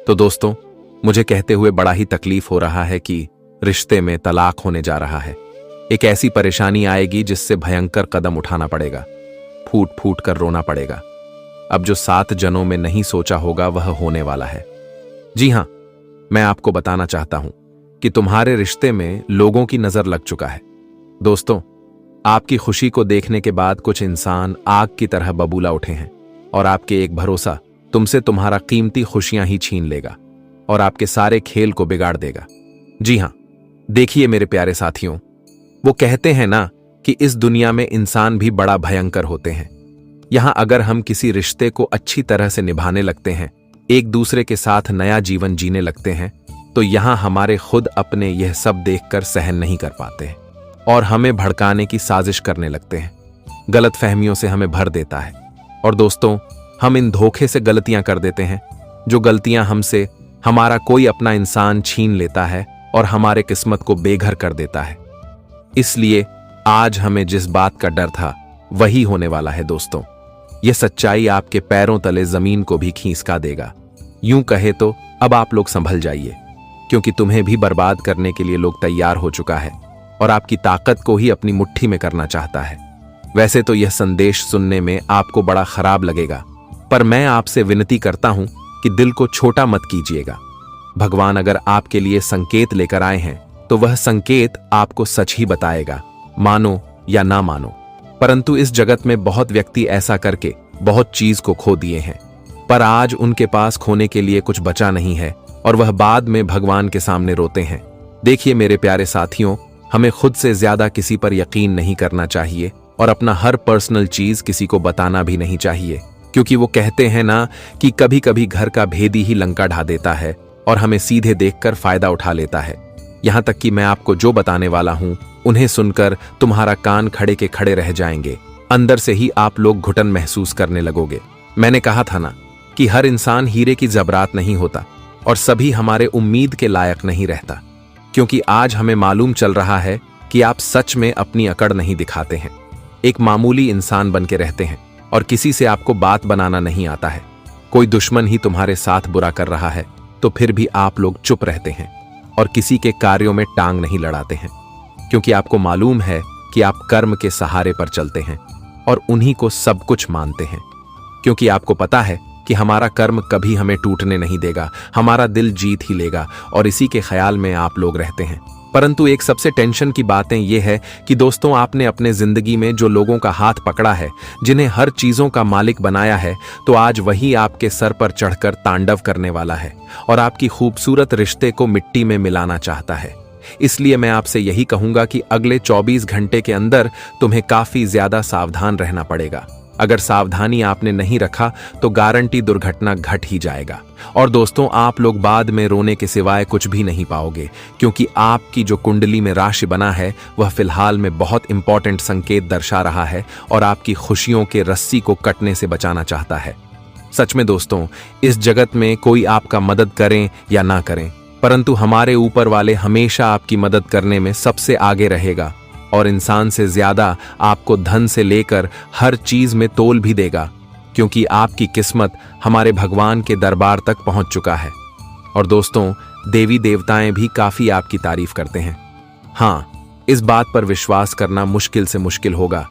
तो दोस्तों, मुझे कहते हुए बड़ा ही तकलीफ हो रहा है कि रिश्ते में तलाक होने जा रहा है। एक ऐसी परेशानी आएगी जिससे भयंकर कदम उठाना पड़ेगा, फूट फूट कर रोना पड़ेगा। अब जो 7 जनों में नहीं सोचा होगा वह होने वाला है। जी हां, मैं आपको बताना चाहता हूं कि तुम्हारे रिश्ते में लोगों की नजर लग चुका है। दोस्तों, आपकी खुशी को देखने के बाद कुछ इंसान आग की तरह बबूला उठे हैं और आपके एक भरोसा तुमसे तुम्हारा कीमती खुशियां ही छीन लेगा और आपके सारे खेल को बिगाड़ देगा। जी हां, देखिए मेरे प्यारे साथियों, वो कहते हैं ना कि इस दुनिया में इंसान भी बड़ा भयंकर होते हैं। यहां अगर हम किसी रिश्ते को अच्छी तरह से निभाने लगते हैं, एक दूसरे के साथ नया जीवन जीने लगते हैं, तो यहां हमारे खुद अपने यह सब देखकर सहन नहीं कर पाते हैं और हमें भड़काने की साजिश करने लगते हैं। गलत फहमियों से हमें भर देता है और दोस्तों, हम इन धोखे से गलतियां कर देते हैं, जो गलतियां हमसे हमारा कोई अपना इंसान छीन लेता है और हमारे किस्मत को बेघर कर देता है। इसलिए आज हमें जिस बात का डर था वही होने वाला है। दोस्तों, यह सच्चाई आपके पैरों तले जमीन को भी खींचका देगा। यूं कहे तो अब आप लोग संभल जाइए, क्योंकि तुम्हें भी बर्बाद करने के लिए लोग तैयार हो चुका है और आपकी ताकत को ही अपनी मुट्ठी में करना चाहता है। वैसे तो यह संदेश सुनने में आपको बड़ा खराब लगेगा, पर मैं आपसे विनती करता हूं कि दिल को छोटा मत कीजिएगा। भगवान अगर आपके लिए संकेत लेकर आए हैं तो वह संकेत आपको सच ही बताएगा, मानो या ना मानो। परंतु इस जगत में बहुत व्यक्ति ऐसा करके बहुत चीज को खो दिए हैं, पर आज उनके पास खोने के लिए कुछ बचा नहीं है और वह बाद में भगवान के सामने रोते हैं। देखिए मेरे प्यारे साथियों, हमें खुद से ज्यादा किसी पर यकीन नहीं करना चाहिए और अपना हर पर्सनल चीज किसी को बताना भी नहीं चाहिए, क्योंकि वो कहते हैं ना कि कभी कभी घर का भेदी ही लंका ढा देता है और हमें सीधे देखकर फायदा उठा लेता है। यहां तक कि मैं आपको जो बताने वाला हूं उन्हें सुनकर तुम्हारा कान खड़े के खड़े रह जाएंगे। अंदर से ही आप लोग घुटन महसूस करने लगोगे। मैंने कहा था ना कि हर इंसान हीरे की जबरात नहीं होता और सभी हमारे उम्मीद के लायक नहीं रहता, क्योंकि आज हमें मालूम चल रहा है कि आप सच में अपनी अकड़ नहीं दिखाते हैं। एक मामूली इंसान बन के रहते हैं और किसी से आपको बात बनाना नहीं आता है। कोई दुश्मन ही तुम्हारे साथ बुरा कर रहा है तो फिर भी आप लोग चुप रहते हैं और किसी के कार्यों में टांग नहीं लड़ाते हैं, क्योंकि आपको मालूम है कि आप कर्म के सहारे पर चलते हैं और उन्हीं को सब कुछ मानते हैं, क्योंकि आपको पता है कि हमारा कर्म कभी हमें टूटने नहीं देगा, हमारा दिल जीत ही लेगा और इसी के ख्याल में आप लोग रहते हैं। परंतु एक सबसे टेंशन की बातें यह है कि दोस्तों, आपने अपने जिंदगी में जो लोगों का हाथ पकड़ा है, जिन्हें हर चीजों का मालिक बनाया है, तो आज वही आपके सर पर चढ़कर तांडव करने वाला है और आपकी खूबसूरत रिश्ते को मिट्टी में मिलाना चाहता है। इसलिए मैं आपसे यही कहूंगा कि अगले 24 घंटे के अंदर तुम्हें काफी ज्यादा सावधान रहना पड़ेगा। अगर सावधानी आपने नहीं रखा तो गारंटी दुर्घटना घट ही जाएगा और दोस्तों, आप लोग बाद में रोने के सिवाय कुछ भी नहीं पाओगे, क्योंकि आपकी जो कुंडली में राशि बना है वह फिलहाल में बहुत इंपॉर्टेंट संकेत दर्शा रहा है और आपकी खुशियों के रस्सी को कटने से बचाना चाहता है। सच में दोस्तों, इस जगत में कोई आपका मदद करें या ना करें, परंतु हमारे ऊपर वाले हमेशा आपकी मदद करने में सबसे आगे रहेगा और इंसान से ज्यादा आपको धन से लेकर हर चीज में तोल भी देगा, क्योंकि आपकी किस्मत हमारे भगवान के दरबार तक पहुंच चुका है। और दोस्तों, देवी देवताएं भी काफी आपकी तारीफ करते हैं। हाँ, इस बात पर विश्वास करना मुश्किल से मुश्किल होगा,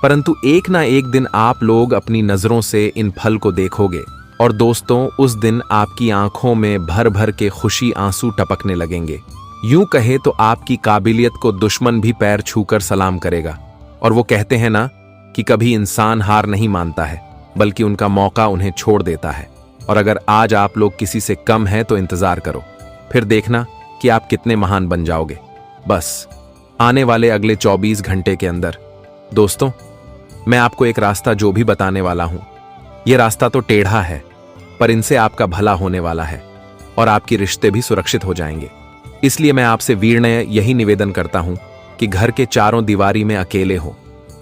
परंतु एक ना एक दिन आप लोग अपनी नजरों से इन फल को देखोगे और दोस्तों, उस दिन आपकी आंखों में भर भर के खुशी आंसू टपकने लगेंगे। यूं कहे तो आपकी काबिलियत को दुश्मन भी पैर छूकर सलाम करेगा। और वो कहते हैं ना कि कभी इंसान हार नहीं मानता है, बल्कि उनका मौका उन्हें छोड़ देता है। और अगर आज आप लोग किसी से कम हैं तो इंतजार करो, फिर देखना कि आप कितने महान बन जाओगे, बस आने वाले अगले 24 घंटे के अंदर। दोस्तों, मैं आपको एक रास्ता जो भी बताने वाला हूं, यह रास्ता तो टेढ़ा है, पर इनसे आपका भला होने वाला है और आपके रिश्ते भी सुरक्षित हो जाएंगे। इसलिए मैं आपसे विनय यही निवेदन करता हूं कि घर के चारों दीवारी में अकेले हो,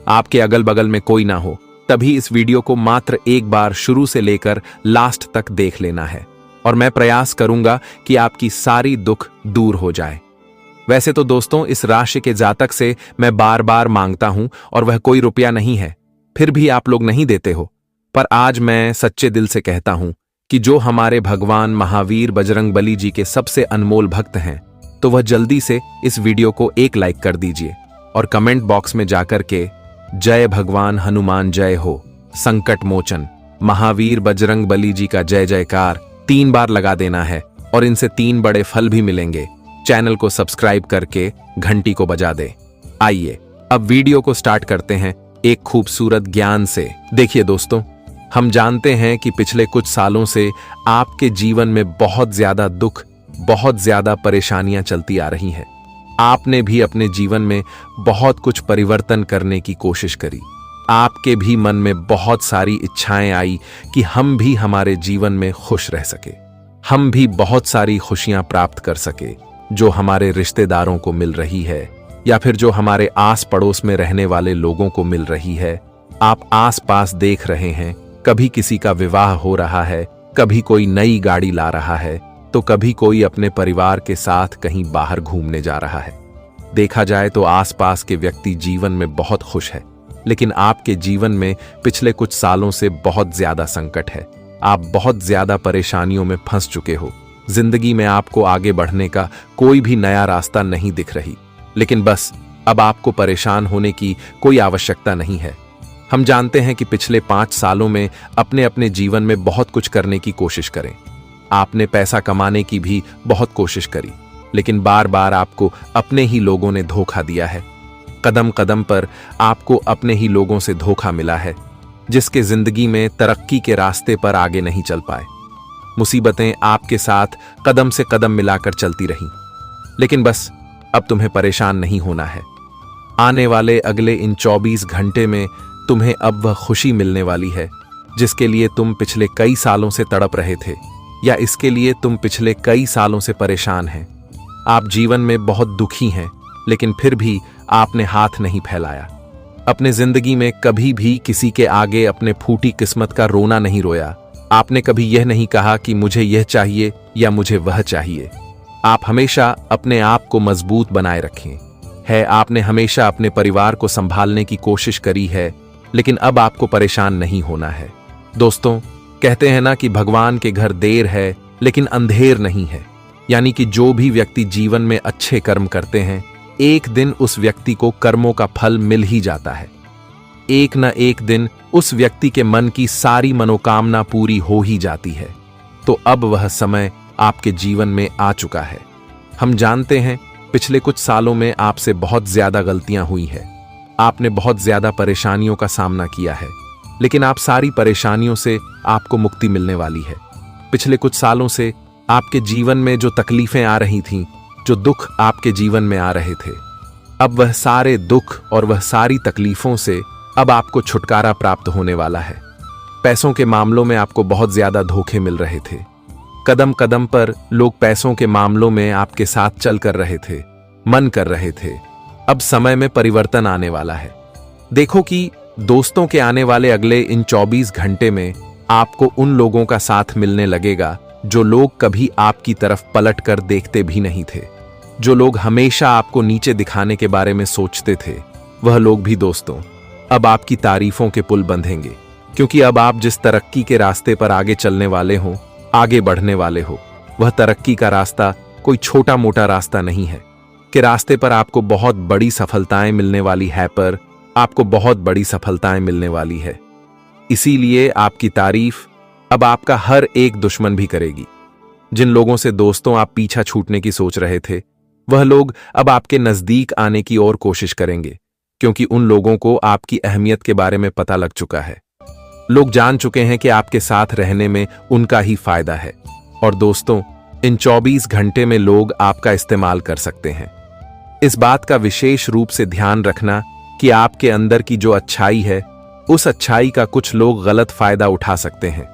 आपके अगल बगल में कोई ना हो, तभी इस वीडियो को मात्र एक बार शुरू से लेकर लास्ट तक देख लेना है और मैं प्रयास करूंगा कि आपकी सारी दुख दूर हो जाए। वैसे तो दोस्तों, इस राशि के जातक से मैं बार बार मांगता हूं और वह कोई रुपया नहीं है, फिर भी आप लोग नहीं देते हो। पर आज मैं सच्चे दिल से कहता हूं कि जो हमारे भगवान महावीर बजरंगबली जी के सबसे अनमोल भक्त हैं, तो वह जल्दी से इस वीडियो को एक लाइक कर दीजिए और कमेंट बॉक्स में जाकर के जय भगवान हनुमान जय हो, संकट मोचन महावीर बजरंगबली जी का जय जयकार 3 बार लगा देना है और इनसे 3 बड़े फल भी मिलेंगे। चैनल को सब्सक्राइब करके घंटी को बजा दे। आइए अब वीडियो को स्टार्ट करते हैं एक खूबसूरत ज्ञान से। देखिए दोस्तों, हम जानते हैं कि पिछले कुछ सालों से आपके जीवन में बहुत ज्यादा दुख, बहुत ज्यादा परेशानियां चलती आ रही हैं। आपने भी अपने जीवन में बहुत कुछ परिवर्तन करने की कोशिश करी। आपके भी मन में बहुत सारी इच्छाएं आई कि हम भी हमारे जीवन में खुश रह सके, हम भी बहुत सारी खुशियां प्राप्त कर सके जो हमारे रिश्तेदारों को मिल रही है या फिर जो हमारे आस पड़ोस में रहने वाले लोगों को मिल रही है। आप आस पास देख रहे हैं, कभी किसी का विवाह हो रहा है, कभी कोई नई गाड़ी ला रहा है, तो कभी कोई अपने परिवार के साथ कहीं बाहर घूमने जा रहा है। देखा जाए तो आसपास के व्यक्ति जीवन में बहुत खुश है, लेकिन आपके जीवन में पिछले कुछ सालों से बहुत ज्यादा संकट है। आप बहुत ज्यादा परेशानियों में फंस चुके हो। जिंदगी में आपको आगे बढ़ने का कोई भी नया रास्ता नहीं दिख रही, लेकिन बस अब आपको परेशान होने की कोई आवश्यकता नहीं है। हम जानते हैं कि पिछले 5 सालों में अपने अपने जीवन में बहुत कुछ करने की कोशिश करें। आपने पैसा कमाने की भी बहुत कोशिश करी, लेकिन बार बार आपको अपने ही लोगों ने धोखा दिया है। कदम कदम पर आपको अपने ही लोगों से धोखा मिला है, जिसके जिंदगी में तरक्की के रास्ते पर आगे नहीं चल पाए। मुसीबतें आपके साथ कदम से कदम मिलाकर चलती रहीं, लेकिन बस अब तुम्हें परेशान नहीं होना है। आने वाले अगले इन 24 घंटे में तुम्हें अब वह खुशी मिलने वाली है जिसके लिए तुम पिछले कई सालों से तड़प रहे थे, या इसके लिए तुम पिछले कई सालों से परेशान हैं। आप जीवन में बहुत दुखी हैं, लेकिन फिर भी आपने हाथ नहीं फैलाया। अपने जिंदगी में कभी भी किसी के आगे अपने फूटी किस्मत का रोना नहीं रोया। आपने कभी यह नहीं कहा कि मुझे यह चाहिए या मुझे वह चाहिए। आप हमेशा अपने आप को मजबूत बनाए रखें है। आपने हमेशा अपने परिवार को संभालने की कोशिश करी है, लेकिन अब आपको परेशान नहीं होना है। दोस्तों, कहते हैं ना कि भगवान के घर देर है लेकिन अंधेर नहीं है। यानी कि जो भी व्यक्ति जीवन में अच्छे कर्म करते हैं, एक दिन उस व्यक्ति को कर्मों का फल मिल ही जाता है। एक न एक दिन उस व्यक्ति के मन की सारी मनोकामना पूरी हो ही जाती है। तो अब वह समय आपके जीवन में आ चुका है। हम जानते हैं पिछले कुछ सालों में आपसे बहुत ज्यादा गलतियां हुई है। आपने बहुत ज्यादा परेशानियों का सामना किया है, लेकिन आप सारी परेशानियों से आपको मुक्ति मिलने वाली है। पिछले कुछ सालों से आपके जीवन में जो तकलीफें आ रही थीं, जो दुख आपके जीवन में आ रहे थे, अब वह सारे दुख और वह सारी तकलीफों से अब आपको छुटकारा प्राप्त होने वाला है। पैसों के मामलों में आपको बहुत ज्यादा धोखे मिल रहे थे। कदम कदम पर लोग पैसों के मामलों में आपके साथ चल कर रहे थे, मन कर रहे थे। अब समय में परिवर्तन आने वाला है। देखो कि दोस्तों के आने वाले अगले इन 24 घंटे में आपको उन लोगों का साथ मिलने लगेगा जो लोग कभी आपकी तरफ पलट कर देखते भी नहीं थे। जो लोग हमेशा आपको नीचे दिखाने के बारे में सोचते थे, वह लोग भी दोस्तों अब आपकी तारीफों के पुल बंधेंगे, क्योंकि अब आप जिस तरक्की के रास्ते पर आगे चलने वाले हो, आगे बढ़ने वाले हो, वह तरक्की का रास्ता कोई छोटा मोटा रास्ता नहीं है कि रास्ते पर आपको बहुत बड़ी सफलताएं मिलने वाली है, पर आपको बहुत बड़ी सफलताएं मिलने वाली है। इसीलिए आपकी तारीफ अब आपका हर एक दुश्मन भी करेगी। जिन लोगों से दोस्तों आप पीछा छूटने की सोच रहे थे, वह लोग अब आपके नजदीक आने की और कोशिश करेंगे, क्योंकि उन लोगों को आपकी अहमियत के बारे में पता लग चुका है। लोग जान चुके हैं कि आपके साथ रहने में उनका ही फायदा है। और दोस्तों, इन 24 घंटे में लोग आपका इस्तेमाल कर सकते हैं। इस बात का विशेष रूप से ध्यान रखना कि आपके अंदर की जो अच्छाई है, उस अच्छाई का कुछ लोग गलत फायदा उठा सकते हैं।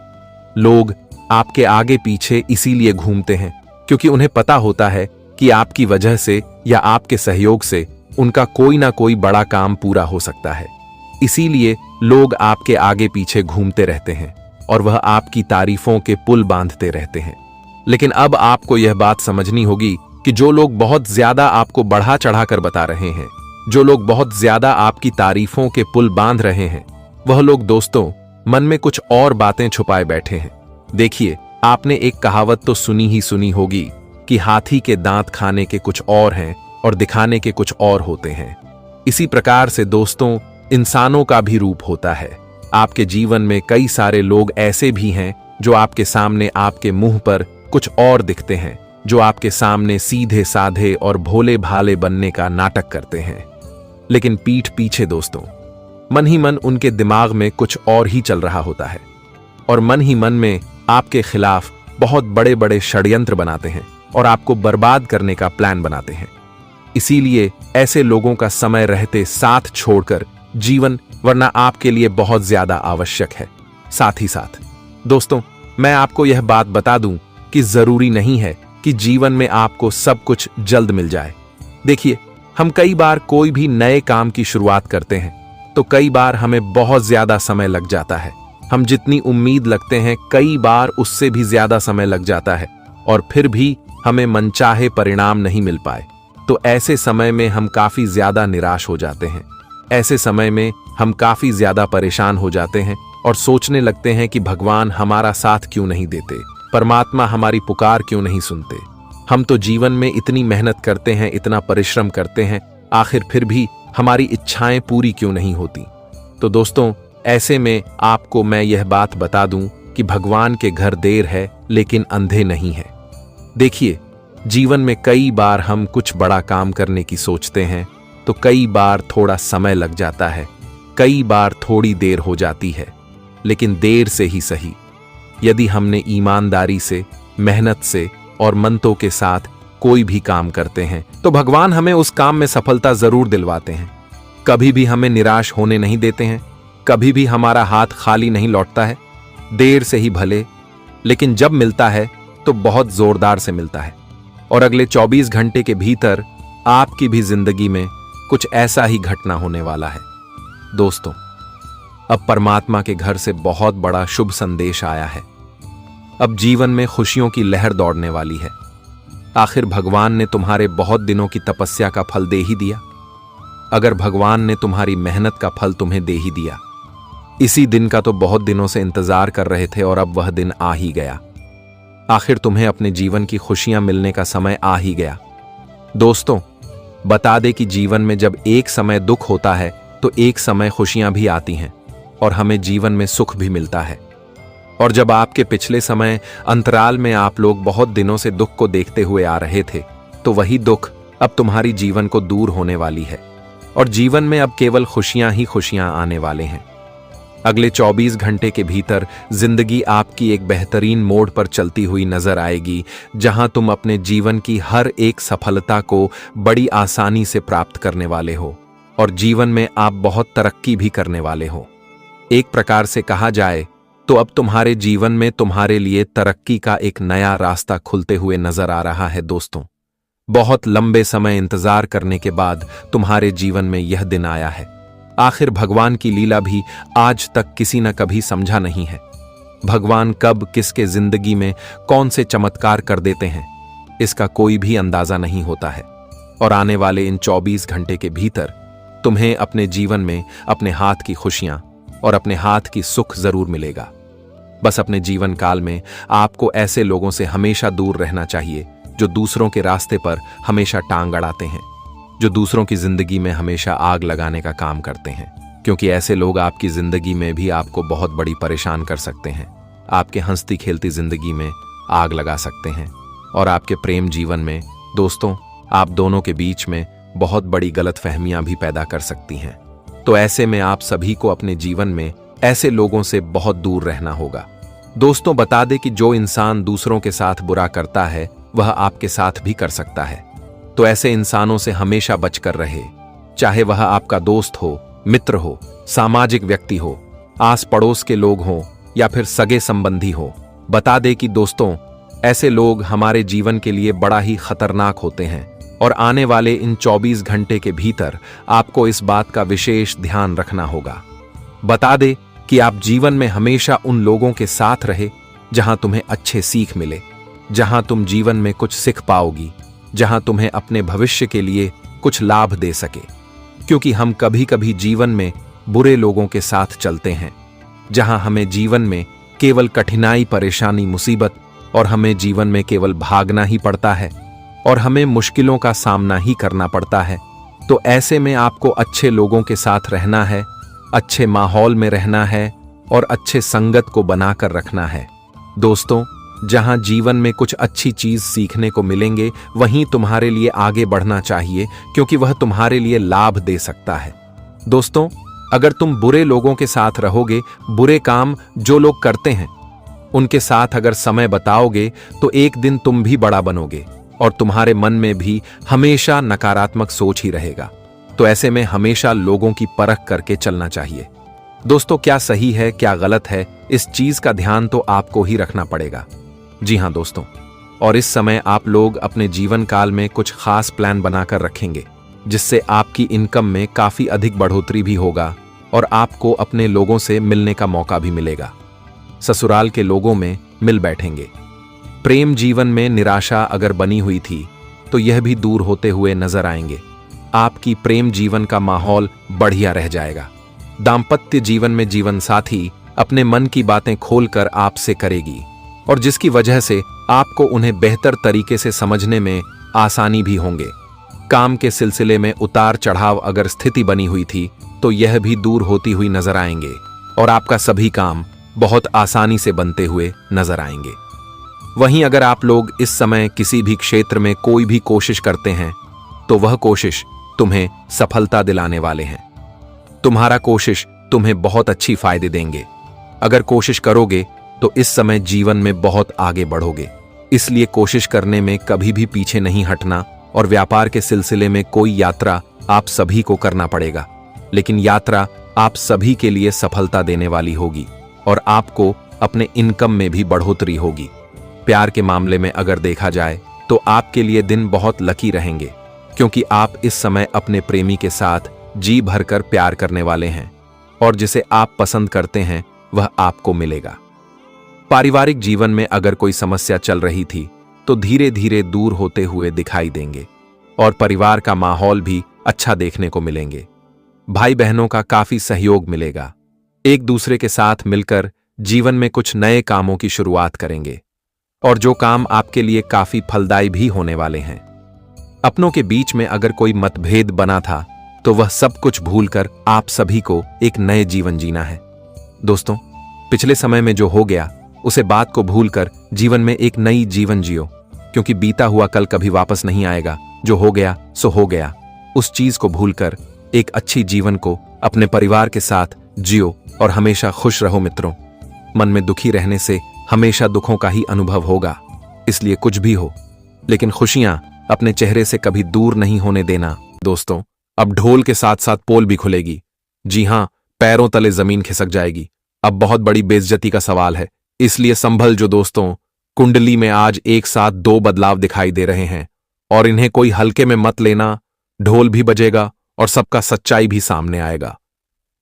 लोग आपके आगे पीछे इसीलिए घूमते हैं क्योंकि उन्हें पता होता है कि आपकी वजह से या आपके सहयोग से उनका कोई ना कोई बड़ा काम पूरा हो सकता है। इसीलिए लोग आपके आगे पीछे घूमते रहते हैं और वह आपकी तारीफों के पुल बांधते रहते हैं। लेकिन अब आपको यह बात समझनी होगी कि जो लोग बहुत ज्यादा आपको बढ़ा चढ़ाकर बता रहे हैं, जो लोग बहुत ज्यादा आपकी तारीफों के पुल बांध रहे हैं, वह लोग दोस्तों मन में कुछ और बातें छुपाए बैठे हैं। देखिए, आपने एक कहावत तो सुनी ही सुनी होगी कि हाथी के दांत खाने के कुछ और हैं और दिखाने के कुछ और होते हैं। इसी प्रकार से दोस्तों, इंसानों का भी रूप होता है। आपके जीवन में कई सारे लोग ऐसे भी हैं जो आपके सामने आपके मुंह पर कुछ और दिखते हैं, जो आपके सामने सीधे साधे और भोले भाले बनने का नाटक करते हैं, लेकिन पीठ पीछे दोस्तों मन ही मन उनके दिमाग में कुछ और ही चल रहा होता है और मन ही मन में आपके खिलाफ बहुत बड़े बड़े षड्यंत्र बनाते हैं और आपको बर्बाद करने का प्लान बनाते हैं। इसीलिए ऐसे लोगों का समय रहते साथ छोड़कर जीवन वरना आपके लिए बहुत ज्यादा आवश्यक है। साथ ही साथ दोस्तों, मैं आपको यह बात बता दूं कि जरूरी नहीं है कि जीवन में आपको सब कुछ जल्द मिल जाए। देखिए, हम कई बार कोई भी नए काम की शुरुआत करते हैं तो कई बार हमें बहुत ज्यादा समय लग जाता है। हम जितनी उम्मीद लगते हैं कई बार उससे भी ज्यादा समय लग जाता है और फिर भी हमें मनचाहे परिणाम नहीं मिल पाए। तो ऐसे समय में हम काफी ज्यादा निराश हो जाते हैं। ऐसे समय में हम काफी ज्यादा परेशान हो जाते हैं और सोचने लगते हैं कि भगवान हमारा साथ क्यों नहीं देते, परमात्मा हमारी पुकार क्यों नहीं सुनते। हम तो जीवन में इतनी मेहनत करते हैं, इतना परिश्रम करते हैं, आखिर फिर भी हमारी इच्छाएं पूरी क्यों नहीं होती। तो दोस्तों, ऐसे में आपको मैं यह बात बता दूं कि भगवान के घर देर है लेकिन अंधे नहीं है। देखिए, जीवन में कई बार हम कुछ बड़ा काम करने की सोचते हैं तो कई बार थोड़ा समय लग जाता है, कई बार थोड़ी देर हो जाती है, लेकिन देर से ही सही। यदि हमने ईमानदारी से, मेहनत से और मंतों के साथ कोई भी काम करते हैं तो भगवान हमें उस काम में सफलता जरूर दिलवाते हैं। कभी भी हमें निराश होने नहीं देते हैं, कभी भी हमारा हाथ खाली नहीं लौटता है। देर से ही भले, लेकिन जब मिलता है तो बहुत जोरदार से मिलता है और अगले 24 घंटे के भीतर आपकी भी जिंदगी में कुछ ऐसा ही घटना होने वाला है। दोस्तों, अब परमात्मा के घर से बहुत बड़ा शुभ संदेश आया है। अब जीवन में खुशियों की लहर दौड़ने वाली है। आखिर भगवान ने तुम्हारे बहुत दिनों की तपस्या का फल दे ही दिया। अगर भगवान ने तुम्हारी मेहनत का फल तुम्हें दे ही दिया, इसी दिन का तो बहुत दिनों से इंतजार कर रहे थे और अब वह दिन आ ही गया। आखिर तुम्हें अपने जीवन की खुशियां मिलने का समय आ ही गया। दोस्तों, बता दे कि जीवन में जब एक समय दुख होता है तो एक समय खुशियां भी आती हैं और हमें जीवन में सुख भी मिलता है। और जब आपके पिछले समय अंतराल में आप लोग बहुत दिनों से दुख को देखते हुए आ रहे थे तो वही दुख अब तुम्हारी जीवन को दूर होने वाली है और जीवन में अब केवल खुशियां ही खुशियां आने वाले हैं। अगले 24 घंटे के भीतर जिंदगी आपकी एक बेहतरीन मोड़ पर चलती हुई नजर आएगी, जहां तुम अपने जीवन की हर एक सफलता को बड़ी आसानी से प्राप्त करने वाले हो और जीवन में आप बहुत तरक्की भी करने वाले हो। एक प्रकार से कहा जाए तो अब तुम्हारे जीवन में तुम्हारे लिए तरक्की का एक नया रास्ता खुलते हुए नजर आ रहा है। दोस्तों, बहुत लंबे समय इंतजार करने के बाद तुम्हारे जीवन में यह दिन आया है। आखिर भगवान की लीला भी आज तक किसी न कभी समझा नहीं है। भगवान कब किसके जिंदगी में कौन से चमत्कार कर देते हैं, इसका कोई भी अंदाजा नहीं होता है। और आने वाले इन 24 घंटे के भीतर तुम्हें अपने जीवन में अपने हाथ की खुशियां और अपने हाथ की सुख जरूर मिलेगा। बस अपने जीवन काल में आपको ऐसे लोगों से हमेशा दूर रहना चाहिए जो दूसरों के रास्ते पर हमेशा टांग अड़ाते हैं, जो दूसरों की जिंदगी में हमेशा आग लगाने का काम करते हैं, क्योंकि ऐसे लोग आपकी जिंदगी में भी आपको बहुत बड़ी परेशान कर सकते हैं। आपके हंसती खेलती जिंदगी में आग लगा सकते हैं और आपके प्रेम जीवन में दोस्तों आप दोनों के बीच में बहुत बड़ी गलतफहमियां भी पैदा कर सकती हैं। तो ऐसे में आप सभी को अपने जीवन में ऐसे लोगों से बहुत दूर रहना होगा। दोस्तों, बता दे कि जो इंसान दूसरों के साथ बुरा करता है वह आपके साथ भी कर सकता है। तो ऐसे इंसानों से हमेशा बचकर रहे, चाहे वह आपका दोस्त हो, मित्र हो, सामाजिक व्यक्ति हो, आस पड़ोस के लोग हों या फिर सगे संबंधी हो। बता दे कि दोस्तों, ऐसे लोग हमारे जीवन के लिए बड़ा ही खतरनाक होते हैं और आने वाले इन 24 घंटे के भीतर आपको इस बात का विशेष ध्यान रखना होगा। बता दे कि आप जीवन में हमेशा उन लोगों के साथ रहे जहां तुम्हें अच्छे सीख मिले, जहां तुम जीवन में कुछ सीख पाओगी, जहां तुम्हें अपने भविष्य के लिए कुछ लाभ दे सके। क्योंकि हम कभी कभी जीवन में बुरे लोगों के साथ चलते हैं, जहां हमें जीवन में केवल कठिनाई, परेशानी, मुसीबत और हमें जीवन में केवल भागना ही पड़ता है और हमें मुश्किलों का सामना ही करना पड़ता है। तो ऐसे में आपको अच्छे लोगों के साथ रहना है, अच्छे माहौल में रहना है और अच्छे संगत को बनाकर रखना है। दोस्तों, जहां जीवन में कुछ अच्छी चीज सीखने को मिलेंगे वहीं तुम्हारे लिए आगे बढ़ना चाहिए, क्योंकि वह तुम्हारे लिए लाभ दे सकता है। दोस्तों, अगर तुम बुरे लोगों के साथ रहोगे, बुरे काम जो लोग करते हैं उनके साथ अगर समय बताओगे, तो एक दिन तुम भी बड़ा बनोगे और तुम्हारे मन में भी हमेशा नकारात्मक सोच ही रहेगा। तो ऐसे में हमेशा लोगों की परख करके चलना चाहिए। दोस्तों, क्या सही है क्या गलत है, इस चीज का ध्यान तो आपको ही रखना पड़ेगा। जी हां दोस्तों, और इस समय आप लोग अपने जीवन काल में कुछ खास प्लान बनाकर रखेंगे, जिससे आपकी इनकम में काफी अधिक बढ़ोतरी भी होगा और आपको अपने लोगों से मिलने का मौका भी मिलेगा। ससुराल के लोगों में मिल बैठेंगे। प्रेम जीवन में निराशा अगर बनी हुई थी तो यह भी दूर होते हुए नजर आएंगे। आपकी प्रेम जीवन का माहौल बढ़िया रह जाएगा। दाम्पत्य जीवन में जीवन साथी अपने मन की बातें खोलकर आपसे करेगी और जिसकी वजह से आपको उन्हें बेहतर तरीके से समझने में आसानी भी होंगे। काम के सिलसिले में उतार चढ़ाव अगर स्थिति बनी हुई थी तो यह भी दूर होती हुई नजर आएंगे और आपका सभी काम बहुत आसानी से बनते हुए नजर आएंगे। वहीं अगर आप लोग इस समय किसी भी क्षेत्र में कोई भी कोशिश करते हैं तो वह कोशिश तुम्हें सफलता दिलाने वाले हैं। तुम्हारा कोशिश तुम्हें बहुत अच्छी फायदे देंगे। अगर कोशिश करोगे तो इस समय जीवन में बहुत आगे बढ़ोगे। इसलिए कोशिश करने में कभी भी पीछे नहीं हटना और व्यापार के सिलसिले में कोई यात्रा आप सभी को करना पड़ेगा, लेकिन यात्रा आप सभी के लिए सफलता देने वाली होगी और आपको अपने इनकम में भी बढ़ोतरी होगी। प्यार के मामले में अगर देखा जाए तो आपके लिए दिन बहुत लकी रहेंगे, क्योंकि आप इस समय अपने प्रेमी के साथ जी भरकर प्यार करने वाले हैं और जिसे आप पसंद करते हैं वह आपको मिलेगा। पारिवारिक जीवन में अगर कोई समस्या चल रही थी तो धीरे धीरे दूर होते हुए दिखाई देंगे और परिवार का माहौल भी अच्छा देखने को मिलेंगे। भाई बहनों का काफी सहयोग मिलेगा। एक दूसरे के साथ मिलकर जीवन में कुछ नए कामों की शुरुआत करेंगे और जो काम आपके लिए काफी फलदायी भी होने वाले हैं। अपनों के बीच में अगर कोई मतभेद बना था तो वह सब कुछ भूलकर आप सभी को एक नए जीवन जीना है। दोस्तों, पिछले समय में जो हो गया उसे बात को भूलकर जीवन में एक नई जीवन जियो, क्योंकि बीता हुआ कल कभी वापस नहीं आएगा। जो हो गया सो हो गया। उस चीज को भूलकर एक अच्छी जीवन को अपने परिवार के साथ जियो और हमेशा खुश रहो मित्रों। मन में दुखी रहने से हमेशा दुखों का ही अनुभव होगा, इसलिए कुछ भी हो लेकिन खुशियां अपने चेहरे से कभी दूर नहीं होने देना। दोस्तों, अब ढोल के साथ साथ पोल भी खुलेगी। जी हां, पैरों तले जमीन खिसक जाएगी। अब बहुत बड़ी बेइज्जती का सवाल है, इसलिए संभल जो दोस्तों। कुंडली में आज एक साथ दो बदलाव दिखाई दे रहे हैं और इन्हें कोई हल्के में मत लेना। ढोल भी बजेगा और सबका सच्चाई भी सामने आएगा।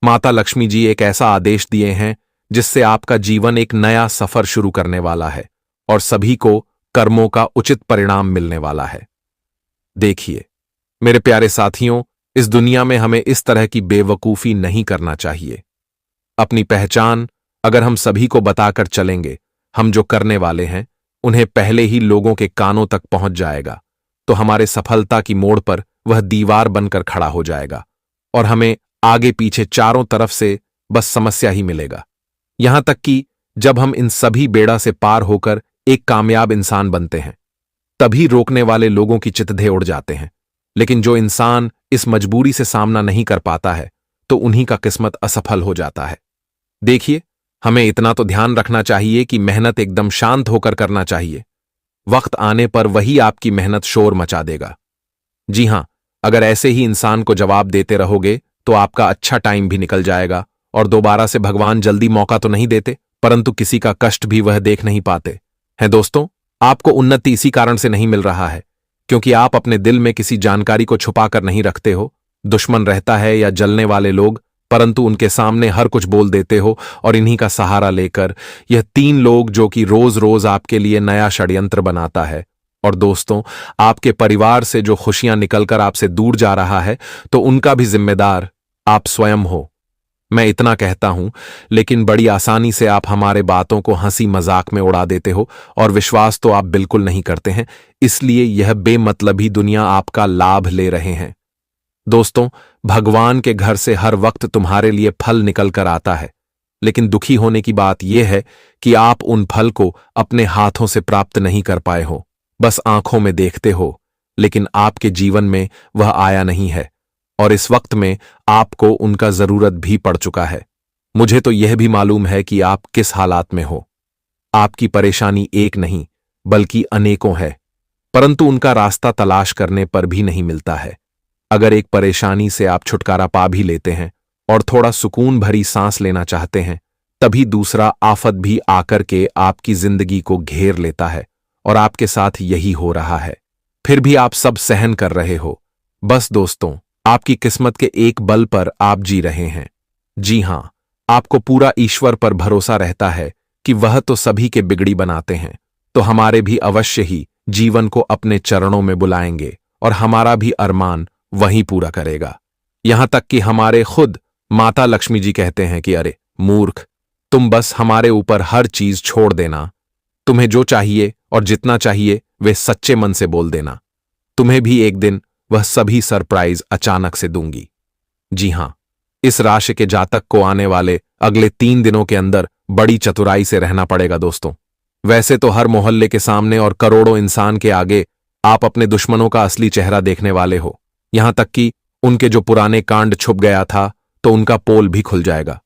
माता लक्ष्मी जी एक ऐसा आदेश दिए हैं जिससे आपका जीवन एक नया सफर शुरू करने वाला है और सभी को कर्मों का उचित परिणाम मिलने वाला है। देखिए मेरे प्यारे साथियों, इस दुनिया में हमें इस तरह की बेवकूफी नहीं करना चाहिए। अपनी पहचान अगर हम सभी को बताकर चलेंगे, हम जो करने वाले हैं उन्हें पहले ही लोगों के कानों तक पहुंच जाएगा, तो हमारे सफलता की मोड़ पर वह दीवार बनकर खड़ा हो जाएगा और हमें आगे पीछे चारों तरफ से बस समस्या ही मिलेगा। यहां तक कि जब हम इन सभी बेड़ा से पार होकर एक कामयाब इंसान बनते हैं, तभी रोकने वाले लोगों की चितधे उड़ जाते हैं। लेकिन जो इंसान इस मजबूरी से सामना नहीं कर पाता है तो उन्हीं का किस्मत असफल हो जाता है। देखिए, हमें इतना तो ध्यान रखना चाहिए कि मेहनत एकदम शांत होकर करना चाहिए। वक्त आने पर वही आपकी मेहनत शोर मचा देगा। जी हां, अगर ऐसे ही इंसान को जवाब देते रहोगे तो आपका अच्छा टाइम भी निकल जाएगा और दोबारा से भगवान जल्दी मौका तो नहीं देते, परंतु किसी का कष्ट भी वह देख नहीं पाते हैं। दोस्तों, आपको उन्नति इसी कारण से नहीं मिल रहा है क्योंकि आप अपने दिल में किसी जानकारी को छुपाकर नहीं रखते हो। दुश्मन रहता है या जलने वाले लोग, परंतु उनके सामने हर कुछ बोल देते हो और इन्हीं का सहारा लेकर यह तीन लोग जो कि रोज रोज आपके लिए नया षड्यंत्र बनाता है। और दोस्तों, आपके परिवार से जो खुशियां निकलकर आपसे दूर जा रहा है तो उनका भी जिम्मेदार आप स्वयं हो। मैं इतना कहता हूं, लेकिन बड़ी आसानी से आप हमारे बातों को हंसी मजाक में उड़ा देते हो और विश्वास तो आप बिल्कुल नहीं करते हैं। इसलिए यह बेमतलबी दुनिया आपका लाभ ले रहे हैं। दोस्तों, भगवान के घर से हर वक्त तुम्हारे लिए फल निकल कर आता है, लेकिन दुखी होने की बात यह है कि आप उन फल को अपने हाथों से प्राप्त नहीं कर पाए हो। बस आंखों में देखते हो, लेकिन आपके जीवन में वह आया नहीं है और इस वक्त में आपको उनका जरूरत भी पड़ चुका है। मुझे तो यह भी मालूम है कि आप किस हालात में हो। आपकी परेशानी एक नहीं बल्कि अनेकों है, परंतु उनका रास्ता तलाश करने पर भी नहीं मिलता है। अगर एक परेशानी से आप छुटकारा पा भी लेते हैं और थोड़ा सुकून भरी सांस लेना चाहते हैं, तभी दूसरा आफत भी आकर के आपकी जिंदगी को घेर लेता है और आपके साथ यही हो रहा है। फिर भी आप सब सहन कर रहे हो। बस दोस्तों, आपकी किस्मत के एक बल पर आप जी रहे हैं। जी हां, आपको पूरा ईश्वर पर भरोसा रहता है कि वह तो सभी के बिगड़ी बनाते हैं, तो हमारे भी अवश्य ही जीवन को अपने चरणों में बुलाएंगे और हमारा भी अरमान वहीं पूरा करेगा। यहां तक कि हमारे खुद माता लक्ष्मी जी कहते हैं कि अरे मूर्ख, तुम बस हमारे ऊपर हर चीज छोड़ देना। तुम्हें जो चाहिए और जितना चाहिए वे सच्चे मन से बोल देना। तुम्हें भी एक दिन वह सभी सरप्राइज अचानक से दूंगी। जी हां, इस राशि के जातक को आने वाले अगले 3 दिनों के अंदर बड़ी चतुराई से रहना पड़ेगा दोस्तों। वैसे तो हर मोहल्ले के सामने और करोड़ों इंसान के आगे आप अपने दुश्मनों का असली चेहरा देखने वाले हो। यहां तक कि उनके जो पुराने कांड छुप गया था तो उनका पोल भी खुल जाएगा।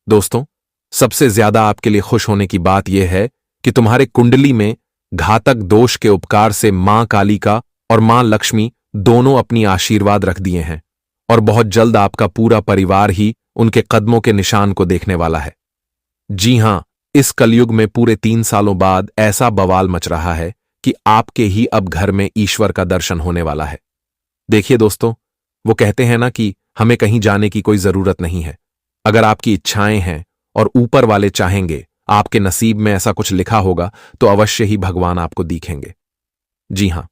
दोस्तों, सबसे ज्यादा आपके लिए खुश होने की बात यह है कि तुम्हारे कुंडली में घातक दोष के उपकार से मां कालिका और मां लक्ष्मी दोनों अपनी आशीर्वाद रख दिए हैं और बहुत जल्द आपका पूरा परिवार ही उनके कदमों के निशान को देखने वाला है। जी हां, इस कलयुग में पूरे 3 सालों बाद ऐसा बवाल मच रहा है कि आपके ही अब घर में ईश्वर का दर्शन होने वाला है। देखिए दोस्तों, वो कहते हैं ना कि हमें कहीं जाने की कोई जरूरत नहीं है। अगर आपकी इच्छाएं हैं और ऊपर वाले चाहेंगे, आपके नसीब में ऐसा कुछ लिखा होगा, तो अवश्य ही भगवान आपको दिखेंगे। जी हां,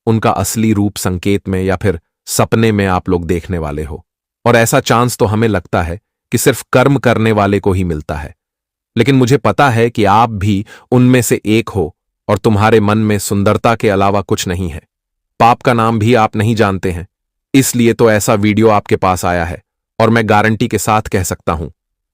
उनका असली रूप संकेत में या फिर सपने में आप लोग देखने वाले हो। और ऐसा चांस तो हमें लगता है कि सिर्फ कर्म करने वाले को ही मिलता है, लेकिन मुझे पता है कि आप भी उनमें से एक हो और तुम्हारे मन में सुंदरता के अलावा कुछ नहीं है। पाप का नाम भी आप नहीं जानते हैं, इसलिए तो ऐसा वीडियो आपके पास आया है और मैं गारंटी के साथ कह सकता हूं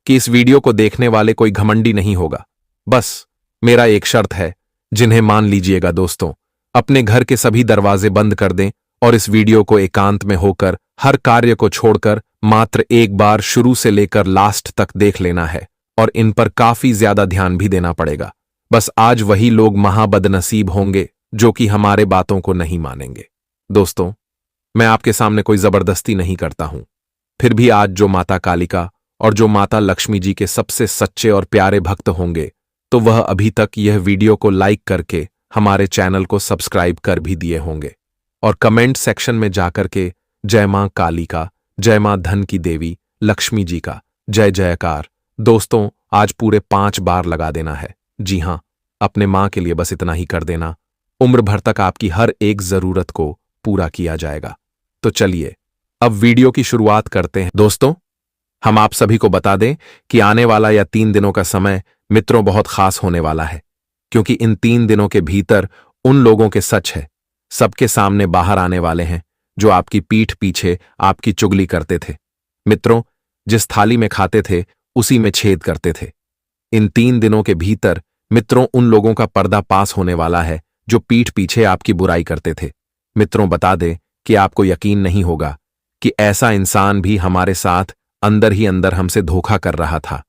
कि इस वीडियो को देखने वाले कोई घमंडी नहीं होगा। बस मेरा एक शर्त है, जिन्हें मान लीजिएगा दोस्तों। अपने घर के सभी दरवाजे बंद कर दें और इस वीडियो को एकांत में होकर हर कार्य को छोड़कर मात्र एक बार शुरू से लेकर लास्ट तक देख लेना है और इन पर काफी ज्यादा ध्यान भी देना पड़ेगा। बस आज वही लोग महाबदनसीब होंगे जो कि हमारे बातों को नहीं मानेंगे। दोस्तों, मैं आपके सामने कोई जबरदस्ती नहीं करता हूं, फिर भी आज जो माता कालिका और जो माता लक्ष्मी जी के सबसे सच्चे और प्यारे भक्त होंगे, तो वह अभी तक यह वीडियो को लाइक करके हमारे चैनल को सब्सक्राइब कर भी दिए होंगे और कमेंट सेक्शन में जाकर के जय मां कालिका, जय मां धन की देवी लक्ष्मी जी का जय जयकार दोस्तों आज पूरे 5 बार लगा देना है। जी हां, अपने मां के लिए बस इतना ही कर देना। उम्र भर तक आपकी हर एक जरूरत को पूरा किया जाएगा। तो चलिए अब वीडियो की शुरुआत करते हैं। दोस्तों, हम आप सभी को बता दें कि आने वाला यह 3 दिनों का समय मित्रों बहुत खास होने वाला है, क्योंकि इन 3 दिनों के भीतर उन लोगों के सच है सबके सामने बाहर आने वाले हैं जो आपकी पीठ पीछे आपकी चुगली करते थे। मित्रों, जिस थाली में खाते थे उसी में छेद करते थे। इन 3 दिनों के भीतर मित्रों उन लोगों का पर्दा पास होने वाला है जो पीठ पीछे आपकी बुराई करते थे। मित्रों, बता दें कि आपको यकीन नहीं होगा कि ऐसा इंसान भी हमारे साथ अंदर ही अंदर हमसे धोखा कर रहा था,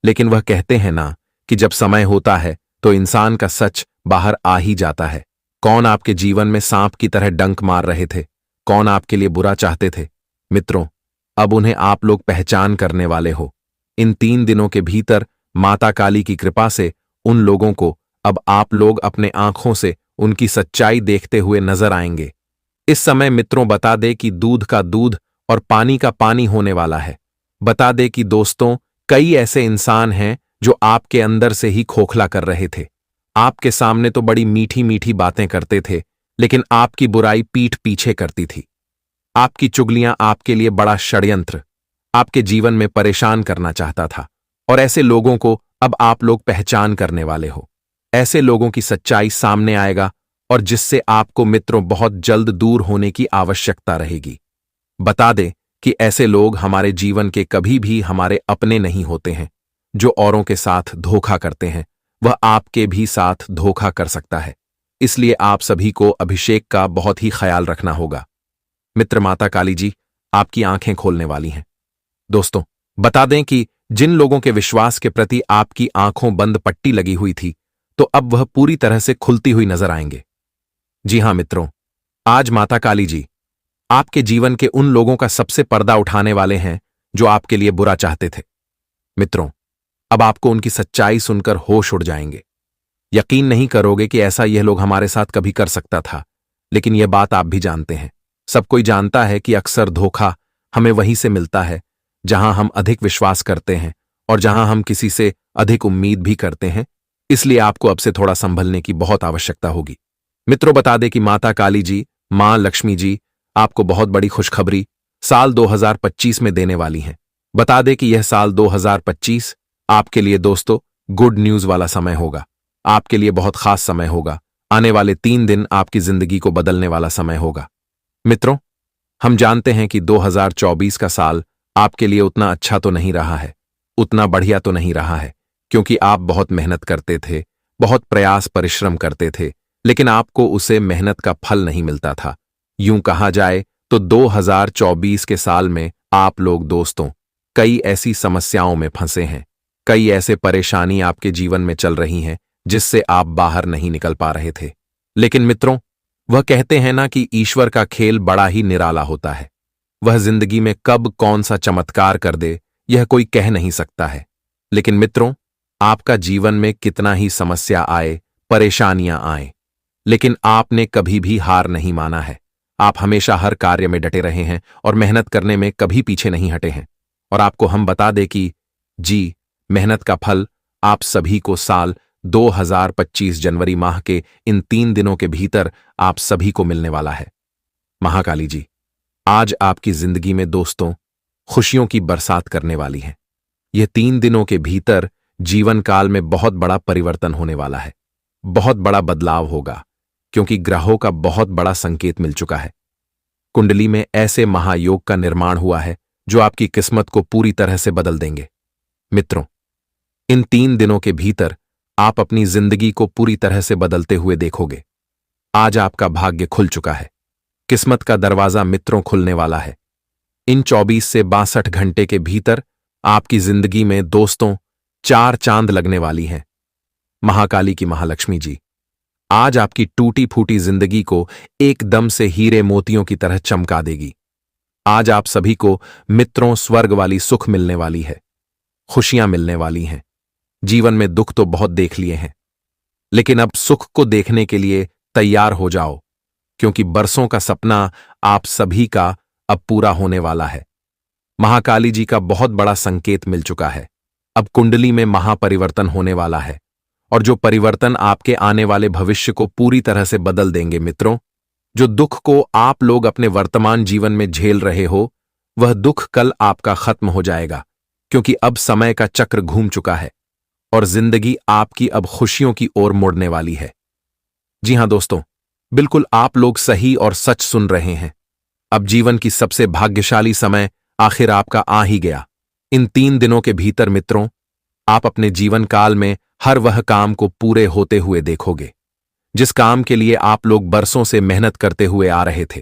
लेकिन वह कहते हैं ना कि जब समय होता है तो इंसान का सच बाहर आ ही जाता है। कौन आपके जीवन में सांप की तरह डंक मार रहे थे, कौन आपके लिए बुरा चाहते थे, मित्रों अब उन्हें आप लोग पहचान करने वाले हो। इन 3 दिनों के भीतर माता काली की कृपा से उन लोगों को अब आप लोग अपने आंखों से उनकी सच्चाई देखते हुए नजर आएंगे। इस समय मित्रों बता दे कि दूध का दूध और पानी का पानी होने वाला है। बता दे कि दोस्तों कई ऐसे इंसान हैं जो आपके अंदर से ही खोखला कर रहे थे। आपके सामने तो बड़ी मीठी मीठी बातें करते थे, लेकिन आपकी बुराई पीठ पीछे करती थी। आपकी चुगलियां आपके लिए बड़ा षड्यंत्र, आपके जीवन में परेशान करना चाहता था, और ऐसे लोगों को अब आप लोग पहचान करने वाले हो। ऐसे लोगों की सच्चाई सामने आएगा और जिससे आपको मित्रों बहुत जल्द दूर होने की आवश्यकता रहेगी। बता दें कि ऐसे लोग हमारे जीवन के कभी भी हमारे अपने नहीं होते हैं। जो औरों के साथ धोखा करते हैं वह आपके भी साथ धोखा कर सकता है। इसलिए आप सभी को अभिषेक का बहुत ही ख्याल रखना होगा। मित्र, माता काली जी आपकी आंखें खोलने वाली हैं। दोस्तों, बता दें कि जिन लोगों के विश्वास के प्रति आपकी आंखों बंद पट्टी लगी हुई थी, तो अब वह पूरी तरह से खुलती हुई नजर आएंगे। जी हां मित्रों, आज माता काली जी आपके जीवन के उन लोगों का सबसे पर्दा उठाने वाले हैं जो आपके लिए बुरा चाहते थे। मित्रों, अब आपको उनकी सच्चाई सुनकर होश उड़ जाएंगे। यकीन नहीं करोगे कि ऐसा यह लोग हमारे साथ कभी कर सकता था, लेकिन यह बात आप भी जानते हैं। सब कोई जानता है कि अक्सर धोखा हमें वहीं से मिलता है जहां हम अधिक विश्वास करते हैं और जहां हम किसी से अधिक उम्मीद भी करते हैं। इसलिए आपको अब से थोड़ा संभलने की बहुत आवश्यकता होगी। मित्रों, बता दें कि माता काली जी, मां लक्ष्मी जी आपको बहुत बड़ी खुशखबरी साल 2025 में देने वाली हैं। बता दें कि यह साल 2025 आपके लिए दोस्तों गुड न्यूज वाला समय होगा। आपके लिए बहुत खास समय होगा। आने वाले 3 दिन आपकी जिंदगी को बदलने वाला समय होगा। मित्रों, हम जानते हैं कि 2024 का साल आपके लिए उतना अच्छा तो नहीं रहा है, उतना बढ़िया तो नहीं रहा है, क्योंकि आप बहुत मेहनत करते थे, बहुत प्रयास परिश्रम करते थे, लेकिन आपको उसे मेहनत का फल नहीं मिलता था। यूं कहा जाए तो 2024 के साल में आप लोग दोस्तों कई ऐसी समस्याओं में फंसे हैं, कई ऐसे परेशानी आपके जीवन में चल रही हैं जिससे आप बाहर नहीं निकल पा रहे थे। लेकिन मित्रों, वह कहते हैं ना कि ईश्वर का खेल बड़ा ही निराला होता है। वह जिंदगी में कब कौन सा चमत्कार कर दे यह कोई कह नहीं सकता है। लेकिन मित्रों, आपका जीवन में कितना ही समस्या आए, परेशानियां आए, लेकिन आपने कभी भी हार नहीं माना है। आप हमेशा हर कार्य में डटे रहे हैं और मेहनत करने में कभी पीछे नहीं हटे हैं। और आपको हम बता दें कि जी, मेहनत का फल आप सभी को साल 2025 जनवरी माह के इन 3 दिनों के भीतर आप सभी को मिलने वाला है। महाकाली जी आज आपकी जिंदगी में दोस्तों खुशियों की बरसात करने वाली है। यह 3 दिनों के भीतर जीवन काल में बहुत बड़ा परिवर्तन होने वाला है, बहुत बड़ा बदलाव होगा, क्योंकि ग्रहों का बहुत बड़ा संकेत मिल चुका है। कुंडली में ऐसे महायोग का निर्माण हुआ है जो आपकी किस्मत को पूरी तरह से बदल देंगे। मित्रों, इन 3 दिनों के भीतर आप अपनी जिंदगी को पूरी तरह से बदलते हुए देखोगे। आज आपका भाग्य खुल चुका है। किस्मत का दरवाजा मित्रों खुलने वाला है। इन 24 से 62 घंटे के भीतर आपकी जिंदगी में दोस्तों 4 चांद लगने वाली हैं। महाकाली की महालक्ष्मी जी आज आपकी टूटी फूटी जिंदगी को एकदम से हीरे मोतियों की तरह चमका देगी। आज आप सभी को मित्रों स्वर्ग वाली सुख मिलने वाली है, खुशियां मिलने वाली हैं। जीवन में दुख तो बहुत देख लिए हैं, लेकिन अब सुख को देखने के लिए तैयार हो जाओ, क्योंकि बरसों का सपना आप सभी का अब पूरा होने वाला है। महाकाली जी का बहुत बड़ा संकेत मिल चुका है। अब कुंडली में महापरिवर्तन होने वाला है, और जो परिवर्तन आपके आने वाले भविष्य को पूरी तरह से बदल देंगे। मित्रों, जो दुख को आप लोग अपने वर्तमान जीवन में झेल रहे हो, वह दुख कल आपका खत्म हो जाएगा, क्योंकि अब समय का चक्र घूम चुका है और जिंदगी आपकी अब खुशियों की ओर मुड़ने वाली है। जी हां दोस्तों, बिल्कुल आप लोग सही और सच सुन रहे हैं। अब जीवन की सबसे भाग्यशाली समय आखिर आपका आ ही गया। इन 3 दिनों के भीतर मित्रों, आप अपने जीवन काल में हर वह काम को पूरे होते हुए देखोगे जिस काम के लिए आप लोग बरसों से मेहनत करते हुए आ रहे थे,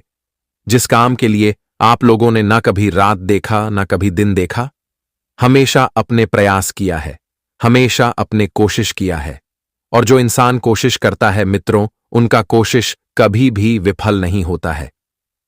जिस काम के लिए आप लोगों ने ना कभी रात देखा ना कभी दिन देखा, हमेशा अपने प्रयास किया है, हमेशा अपने कोशिश किया है। और जो इंसान कोशिश करता है मित्रों, उनका कोशिश कभी भी विफल नहीं होता है।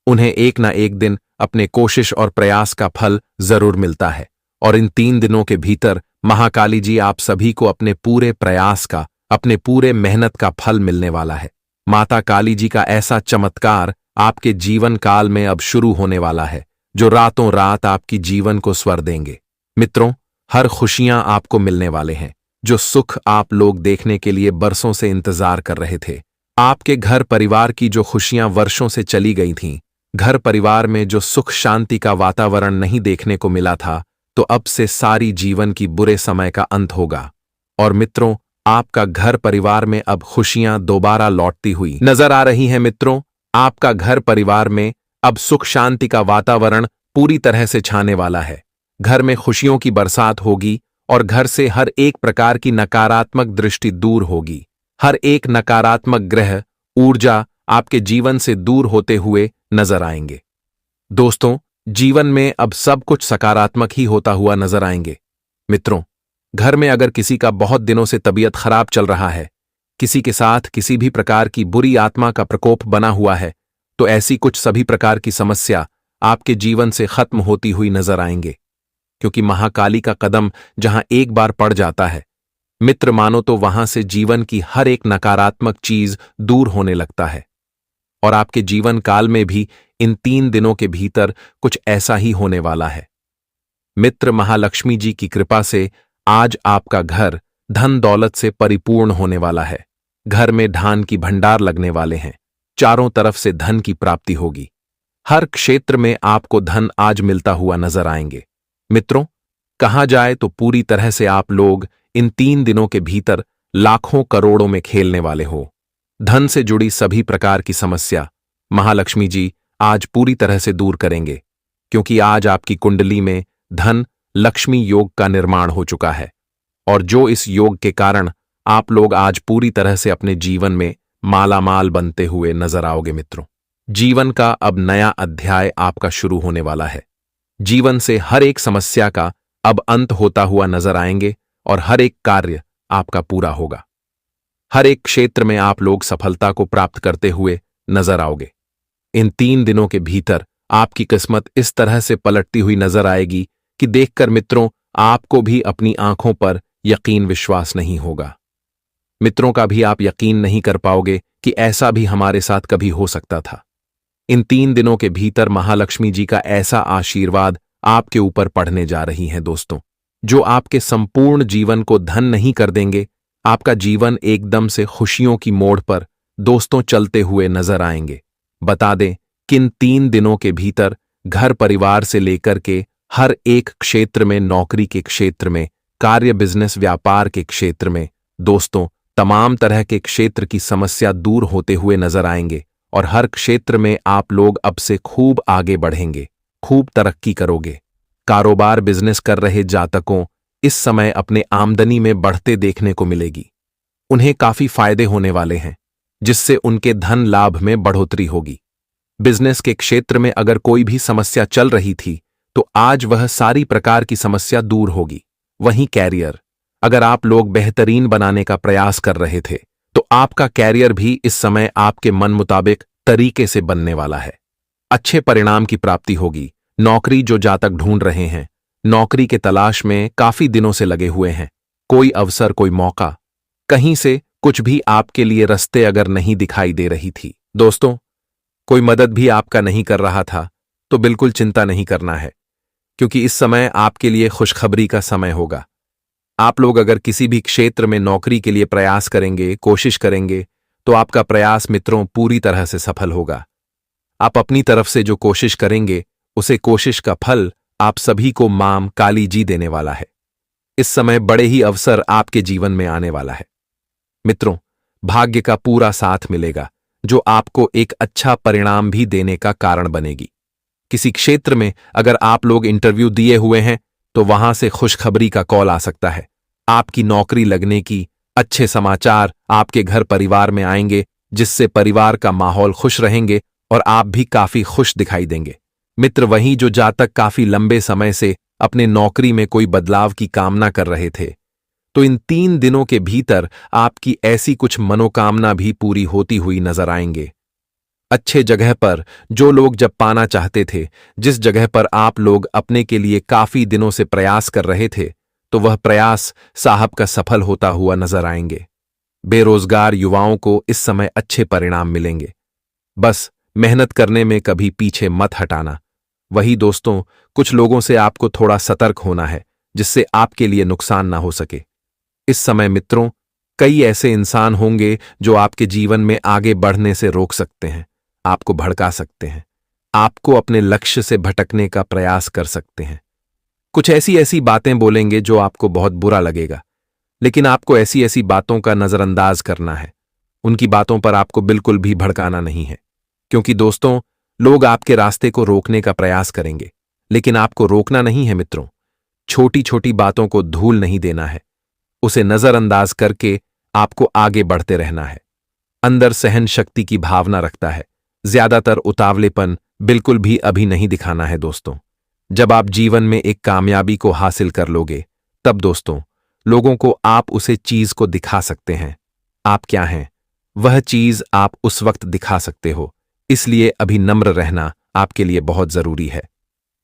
उन्हें एक ना एक दिन अपने कोशिश और प्रयास का फल जरूर मिलता है। और इन 3 दिनों के भीतर महाकाली जी आप सभी को अपने पूरे प्रयास का, अपने पूरे मेहनत का फल मिलने वाला है। माता काली जी का ऐसा चमत्कार आपके जीवन काल में अब शुरू होने वाला है, जो रातों रात आपकी जीवन को स्वर देंगे। मित्रों, हर खुशियां आपको मिलने वाले हैं। जो सुख आप लोग देखने के लिए बरसों से इंतजार कर रहे थे, आपके घर परिवार की जो खुशियां वर्षों से चली गई थीं, घर परिवार में जो सुख शांति का वातावरण नहीं देखने को मिला था, तो अब से सारी जीवन की बुरे समय का अंत होगा। और मित्रों, आपका घर परिवार में अब खुशियां दोबारा लौटती हुई नजर आ रही हैं। मित्रों, आपका घर परिवार में अब सुख शांति का वातावरण पूरी तरह से छाने वाला है। घर में खुशियों की बरसात होगी और घर से हर एक प्रकार की नकारात्मक दृष्टि दूर होगी। हर एक नकारात्मक ग्रह ऊर्जा आपके जीवन से दूर होते हुए नजर आएंगे। दोस्तों, जीवन में अब सब कुछ सकारात्मक ही होता हुआ नजर आएंगे। मित्रों, घर में अगर किसी का बहुत दिनों से तबीयत खराब चल रहा है, किसी के साथ किसी भी प्रकार की बुरी आत्मा का प्रकोप बना हुआ है, तो ऐसी कुछ सभी प्रकार की समस्या आपके जीवन से खत्म होती हुई नजर आएंगे। क्योंकि महाकाली का कदम जहां एक बार पड़ जाता है, मित्र मानो तो वहां से जीवन की हर एक नकारात्मक चीज दूर होने लगता है। और आपके जीवन काल में भी इन 3 दिनों के भीतर कुछ ऐसा ही होने वाला है। मित्र महालक्ष्मी जी की कृपा से आज आपका घर धन दौलत से परिपूर्ण होने वाला है। घर में धान की भंडार लगने वाले हैं। चारों तरफ से धन की प्राप्ति होगी। हर क्षेत्र में आपको धन आज मिलता हुआ नजर आएंगे। मित्रों, कहा जाए तो पूरी तरह से आप लोग इन 3 दिनों के भीतर लाखों करोड़ों में खेलने वाले हो। धन से जुड़ी सभी प्रकार की समस्या महालक्ष्मी जी आज पूरी तरह से दूर करेंगे, क्योंकि आज आपकी कुंडली में धन लक्ष्मी योग का निर्माण हो चुका है। और जो इस योग के कारण आप लोग आज पूरी तरह से अपने जीवन में मालामाल बनते हुए नजर आओगे। मित्रों, जीवन का अब नया अध्याय आपका शुरू होने वाला है। जीवन से हर एक समस्या का अब अंत होता हुआ नजर आएंगे और हर एक कार्य आपका पूरा होगा। हर एक क्षेत्र में आप लोग सफलता को प्राप्त करते हुए नजर आओगे। इन 3 दिनों के भीतर आपकी किस्मत इस तरह से पलटती हुई नजर आएगी कि देखकर मित्रों आपको भी अपनी आंखों पर यकीन विश्वास नहीं होगा। मित्रों का भी आप यकीन नहीं कर पाओगे कि ऐसा भी हमारे साथ कभी हो सकता था। इन 3 दिनों के भीतर महालक्ष्मी जी का ऐसा आशीर्वाद आपके ऊपर पड़ने जा रही हैं दोस्तों, जो आपके संपूर्ण जीवन को धन नहीं कर देंगे। आपका जीवन एकदम से खुशियों की मोड़ पर दोस्तों चलते हुए नजर आएंगे। बता दें कि इन 3 दिनों के भीतर घर परिवार से लेकर के हर एक क्षेत्र में, नौकरी के क्षेत्र में, कार्य बिजनेस व्यापार के क्षेत्र में दोस्तों तमाम तरह के क्षेत्र की समस्या दूर होते हुए नजर आएंगे। और हर क्षेत्र में आप लोग अब से खूब आगे बढ़ेंगे, खूब तरक्की करोगे। कारोबार बिजनेस कर रहे जातकों इस समय अपने आमदनी में बढ़ते देखने को मिलेगी। उन्हें काफी फायदे होने वाले हैं, जिससे उनके धन लाभ में बढ़ोतरी होगी। बिजनेस के क्षेत्र में अगर कोई भी समस्या चल रही थी, तो आज वह सारी प्रकार की समस्या दूर होगी। वहीं कैरियर, अगर आप लोग बेहतरीन बनाने का प्रयास कर रहे थे, तो आपका कैरियर भी इस समय आपके मन मुताबिक तरीके से बनने वाला है। अच्छे परिणाम की प्राप्ति होगी। नौकरी जो जातक ढूंढ रहे हैं, नौकरी के तलाश में काफी दिनों से लगे हुए हैं, कोई अवसर, कोई मौका, कहीं से कुछ भी आपके लिए रास्ते अगर नहीं दिखाई दे रही थी, दोस्तों कोई मदद भी आपका नहीं कर रहा था, तो बिल्कुल चिंता नहीं करना है, क्योंकि इस समय आपके लिए खुशखबरी का समय होगा। आप लोग अगर किसी भी क्षेत्र में नौकरी के लिए प्रयास करेंगे, कोशिश करेंगे, तो आपका प्रयास मित्रों पूरी तरह से सफल होगा। आप अपनी तरफ से जो कोशिश करेंगे, उसे कोशिश का फल आप सभी को मां काली जी देने वाला है। इस समय बड़े ही अवसर आपके जीवन में आने वाला है। मित्रों, भाग्य का पूरा साथ मिलेगा, जो आपको एक अच्छा परिणाम भी देने का कारण बनेगी। किसी क्षेत्र में अगर आप लोग इंटरव्यू दिए हुए हैं, तो वहां से खुशखबरी का कॉल आ सकता है। आपकी नौकरी लगने की अच्छे समाचार आपके घर परिवार में आएंगे, जिससे परिवार का माहौल खुश रहेंगे और आप भी काफी खुश दिखाई देंगे। मित्र, वहीं जो जातक काफी लंबे समय से अपने नौकरी में कोई बदलाव की कामना कर रहे थे, तो इन 3 दिनों के भीतर आपकी ऐसी कुछ मनोकामना भी पूरी होती हुई नजर आएंगे। अच्छे जगह पर जो लोग जब पाना चाहते थे, जिस जगह पर आप लोग अपने के लिए काफी दिनों से प्रयास कर रहे थे, तो वह प्रयास साहब का सफल होता हुआ नजर आएंगे। बेरोजगार युवाओं को इस समय अच्छे परिणाम मिलेंगे। बस मेहनत करने में कभी पीछे मत हटाना। वही दोस्तों, कुछ लोगों से आपको थोड़ा सतर्क होना है, जिससे आपके लिए नुकसान ना हो सके। इस समय मित्रों, कई ऐसे इंसान होंगे जो आपके जीवन में आगे बढ़ने से रोक सकते हैं, आपको भड़का सकते हैं। आपको अपने लक्ष्य से भटकने का प्रयास कर सकते हैं। कुछ ऐसी ऐसी बातें बोलेंगे जो आपको बहुत बुरा लगेगा, लेकिन आपको ऐसी ऐसी बातों का नजरअंदाज करना है। उनकी बातों पर आपको बिल्कुल भी भड़काना नहीं है, क्योंकि दोस्तों, लोग आपके रास्ते को रोकने का प्रयास करेंगे, लेकिन आपको रोकना नहीं है मित्रों। छोटी छोटी बातों को धूल नहीं देना है, उसे नजरअंदाज करके आपको आगे बढ़ते रहना है। अंदर सहन शक्ति की भावना रखता है, ज्यादातर उतावलेपन बिल्कुल भी अभी नहीं दिखाना है दोस्तों। जब आप जीवन में एक कामयाबी को हासिल कर लोगे, तब दोस्तों, लोगों को आप उसे चीज को दिखा सकते हैं। आप क्या हैं, वह चीज आप उस वक्त दिखा सकते हो। इसलिए अभी नम्र रहना आपके लिए बहुत जरूरी है।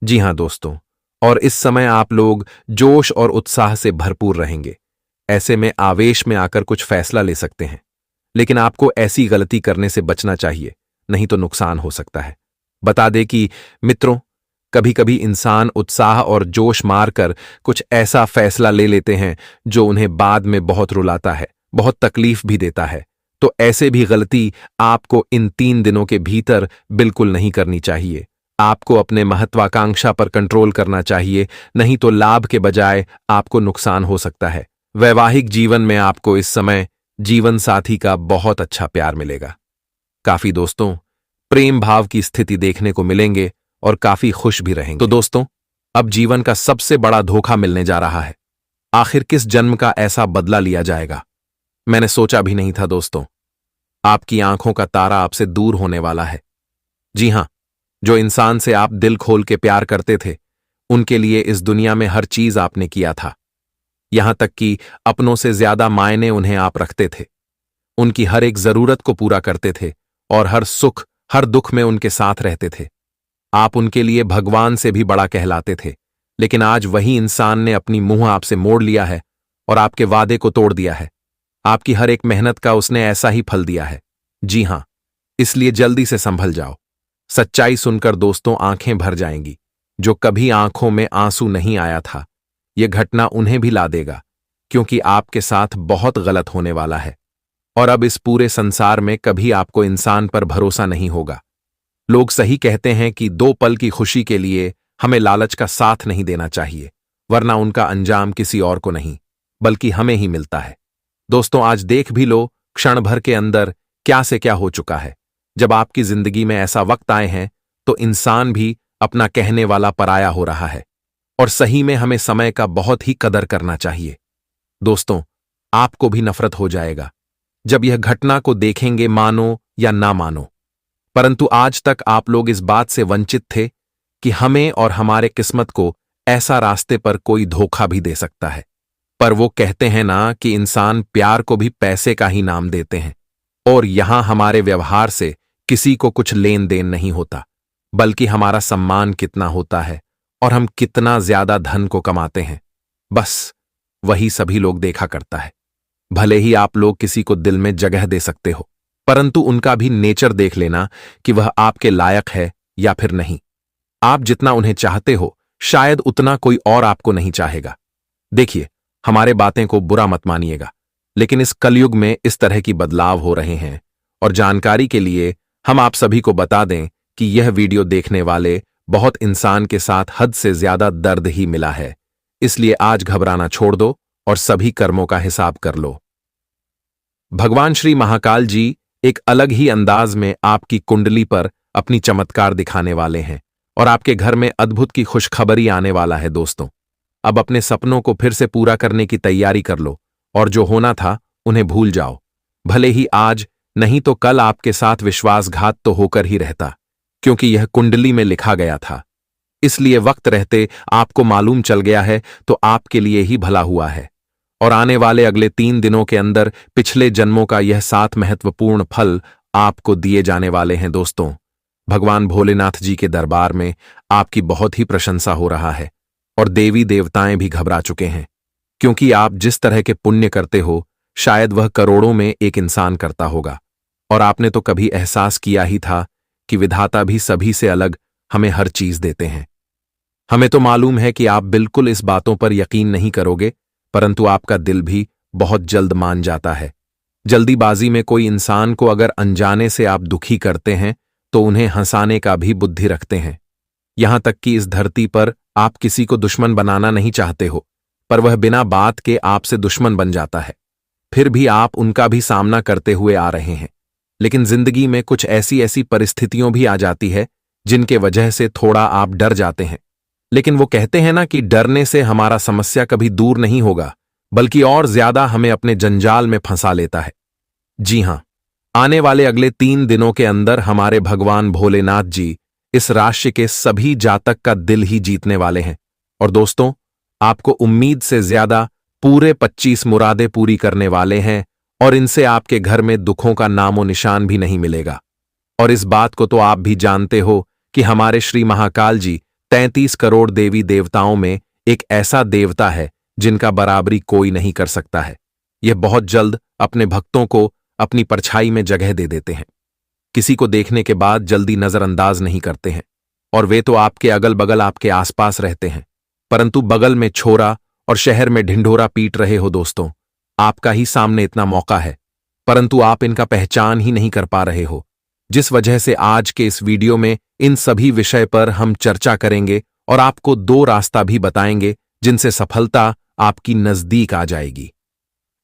जी हां दोस्तों, और इस समय आप लोग जोश और उत्साह से भरपूर रहेंगे। ऐसे में आवेश में आकर कुछ फैसला ले सकते हैं, लेकिन आपको ऐसी गलती करने से बचना चाहिए, नहीं तो नुकसान हो सकता है। बता दें कि मित्रों, कभी कभी इंसान उत्साह और जोश मारकर कुछ ऐसा फैसला ले लेते हैं जो उन्हें बाद में बहुत रुलाता है, बहुत तकलीफ भी देता है। तो ऐसे भी गलती आपको इन 3 दिनों के भीतर बिल्कुल नहीं करनी चाहिए। आपको अपने महत्वाकांक्षा पर कंट्रोल करना चाहिए, नहीं तो लाभ के बजाय आपको नुकसान हो सकता है। वैवाहिक जीवन में आपको इस समय जीवन साथी का बहुत अच्छा प्यार मिलेगा। काफी दोस्तों प्रेम भाव की स्थिति देखने को मिलेंगे और काफी खुश भी रहेंगे। तो दोस्तों, अब जीवन का सबसे बड़ा धोखा मिलने जा रहा है। आखिर किस जन्म का ऐसा बदला लिया जाएगा? मैंने सोचा भी नहीं था दोस्तों। आपकी आंखों का तारा आपसे दूर होने वाला है। जी हां, जो इंसान से आप दिल खोल के प्यार करते थे, उनके लिए इस दुनिया में हर चीज आपने किया था। यहां तक कि अपनों से ज्यादा मायने उन्हें आप रखते थे। उनकी हर एक जरूरत को पूरा करते थे और हर सुख हर दुख में उनके साथ रहते थे। आप उनके लिए भगवान से भी बड़ा कहलाते थे। लेकिन आज वही इंसान ने अपनी मुंह आपसे मोड़ लिया है और आपके वादे को तोड़ दिया है। आपकी हर एक मेहनत का उसने ऐसा ही फल दिया है। जी हां, इसलिए जल्दी से संभल जाओ। सच्चाई सुनकर दोस्तों आंखें भर जाएंगी। जो कभी आंखों में आंसू नहीं आया था, यह घटना उन्हें भी ला देगा, क्योंकि आपके साथ बहुत गलत होने वाला है। और अब इस पूरे संसार में कभी आपको इंसान पर भरोसा नहीं होगा। लोग सही कहते हैं कि 2 पल की खुशी के लिए हमें लालच का साथ नहीं देना चाहिए, वरना उनका अंजाम किसी और को नहीं बल्कि हमें ही मिलता है। दोस्तों, आज देख भी लो क्षण भर के अंदर क्या से क्या हो चुका है। जब आपकी जिंदगी में ऐसा वक्त आए हैं तो इंसान भी अपना कहने वाला पराया हो रहा है। और सही में हमें समय का बहुत ही कदर करना चाहिए। दोस्तों, आपको भी नफरत हो जाएगा जब यह घटना को देखेंगे, मानो या ना मानो। परंतु आज तक आप लोग इस बात से वंचित थे कि हमें और हमारे किस्मत को ऐसा रास्ते पर कोई धोखा भी दे सकता है। पर वो कहते हैं ना कि इंसान प्यार को भी पैसे का ही नाम देते हैं। और यहां हमारे व्यवहार से किसी को कुछ लेन देन नहीं होता, बल्कि हमारा सम्मान कितना होता है और हम कितना ज्यादा धन को कमाते हैं, बस वही सभी लोग देखा करता है। भले ही आप लोग किसी को दिल में जगह दे सकते हो, परंतु उनका भी नेचर देख लेना कि वह आपके लायक है या फिर नहीं। आप जितना उन्हें चाहते हो, शायद उतना कोई और आपको नहीं चाहेगा। देखिए, हमारे बातें को बुरा मत मानिएगा, लेकिन इस कलयुग में इस तरह की बदलाव हो रहे हैं। और जानकारी के लिए हम आप सभी को बता दें कि यह वीडियो देखने वाले बहुत इंसान के साथ हद से ज्यादा दर्द ही मिला है। इसलिए आज घबराना छोड़ दो और सभी कर्मों का हिसाब कर लो। भगवान श्री महाकाल जी एक अलग ही अंदाज में आपकी कुंडली पर अपनी चमत्कार दिखाने वाले हैं और आपके घर में अद्भुत की खुशखबरी आने वाला है। दोस्तों, अब अपने सपनों को फिर से पूरा करने की तैयारी कर लो और जो होना था उन्हें भूल जाओ। भले ही आज नहीं तो कल आपके साथ विश्वासघात तो होकर ही रहता, क्योंकि यह कुंडली में लिखा गया था। इसलिए वक्त रहते आपको मालूम चल गया है तो आपके लिए ही भला हुआ है। और आने वाले अगले 3 दिनों के अंदर पिछले जन्मों का यह 7 महत्वपूर्ण फल आपको दिए जाने वाले हैं। दोस्तों, भगवान भोलेनाथ जी के दरबार में आपकी बहुत ही प्रशंसा हो रहा है और देवी देवताएं भी घबरा चुके हैं, क्योंकि आप जिस तरह के पुण्य करते हो शायद वह करोड़ों में एक इंसान करता होगा। और आपने तो कभी एहसास किया ही था कि विधाता भी सभी से अलग हमें हर चीज देते हैं। हमें तो मालूम है कि आप बिल्कुल इस बातों पर यकीन नहीं करोगे, परंतु आपका दिल भी बहुत जल्द मान जाता है। जल्दीबाजी में कोई इंसान को अगर अनजाने से आप दुखी करते हैं तो उन्हें हंसाने का भी बुद्धि रखते हैं। यहां तक कि इस धरती पर आप किसी को दुश्मन बनाना नहीं चाहते हो, पर वह बिना बात के आपसे दुश्मन बन जाता है। फिर भी आप उनका भी सामना करते हुए आ रहे हैं। लेकिन जिंदगी में कुछ ऐसी ऐसी परिस्थितियों भी आ जाती है जिनके वजह से थोड़ा आप डर जाते हैं। लेकिन वो कहते हैं ना कि डरने से हमारा समस्या कभी दूर नहीं होगा, बल्कि और ज्यादा हमें अपने जंजाल में फंसा लेता है। जी हां, आने वाले अगले 3 दिनों के अंदर हमारे भगवान भोलेनाथ जी इस राशि के सभी जातक का दिल ही जीतने वाले हैं। और दोस्तों, आपको उम्मीद से ज्यादा पूरे 25 मुरादें पूरी करने वाले हैं, और इनसे आपके घर में दुखों का नामो निशान भी नहीं मिलेगा। और इस बात को तो आप भी जानते हो कि हमारे श्री महाकाल जी 33 करोड़ देवी देवताओं में एक ऐसा देवता है जिनका बराबरी कोई नहीं कर सकता है। यह बहुत जल्द अपने भक्तों को अपनी परछाई में जगह दे देते हैं। किसी को देखने के बाद जल्दी नजरअंदाज नहीं करते हैं, और वे तो आपके अगल बगल आपके आसपास रहते हैं, परंतु बगल में छोरा और शहर में ढिंढोरा पीट रहे हो। दोस्तों, आपका ही सामने इतना मौका है, परंतु आप इनका पहचान ही नहीं कर पा रहे हो। जिस वजह से आज के इस वीडियो में इन सभी विषय पर हम चर्चा करेंगे और आपको 2 रास्ता भी बताएंगे जिनसे सफलता आपकी नजदीक आ जाएगी।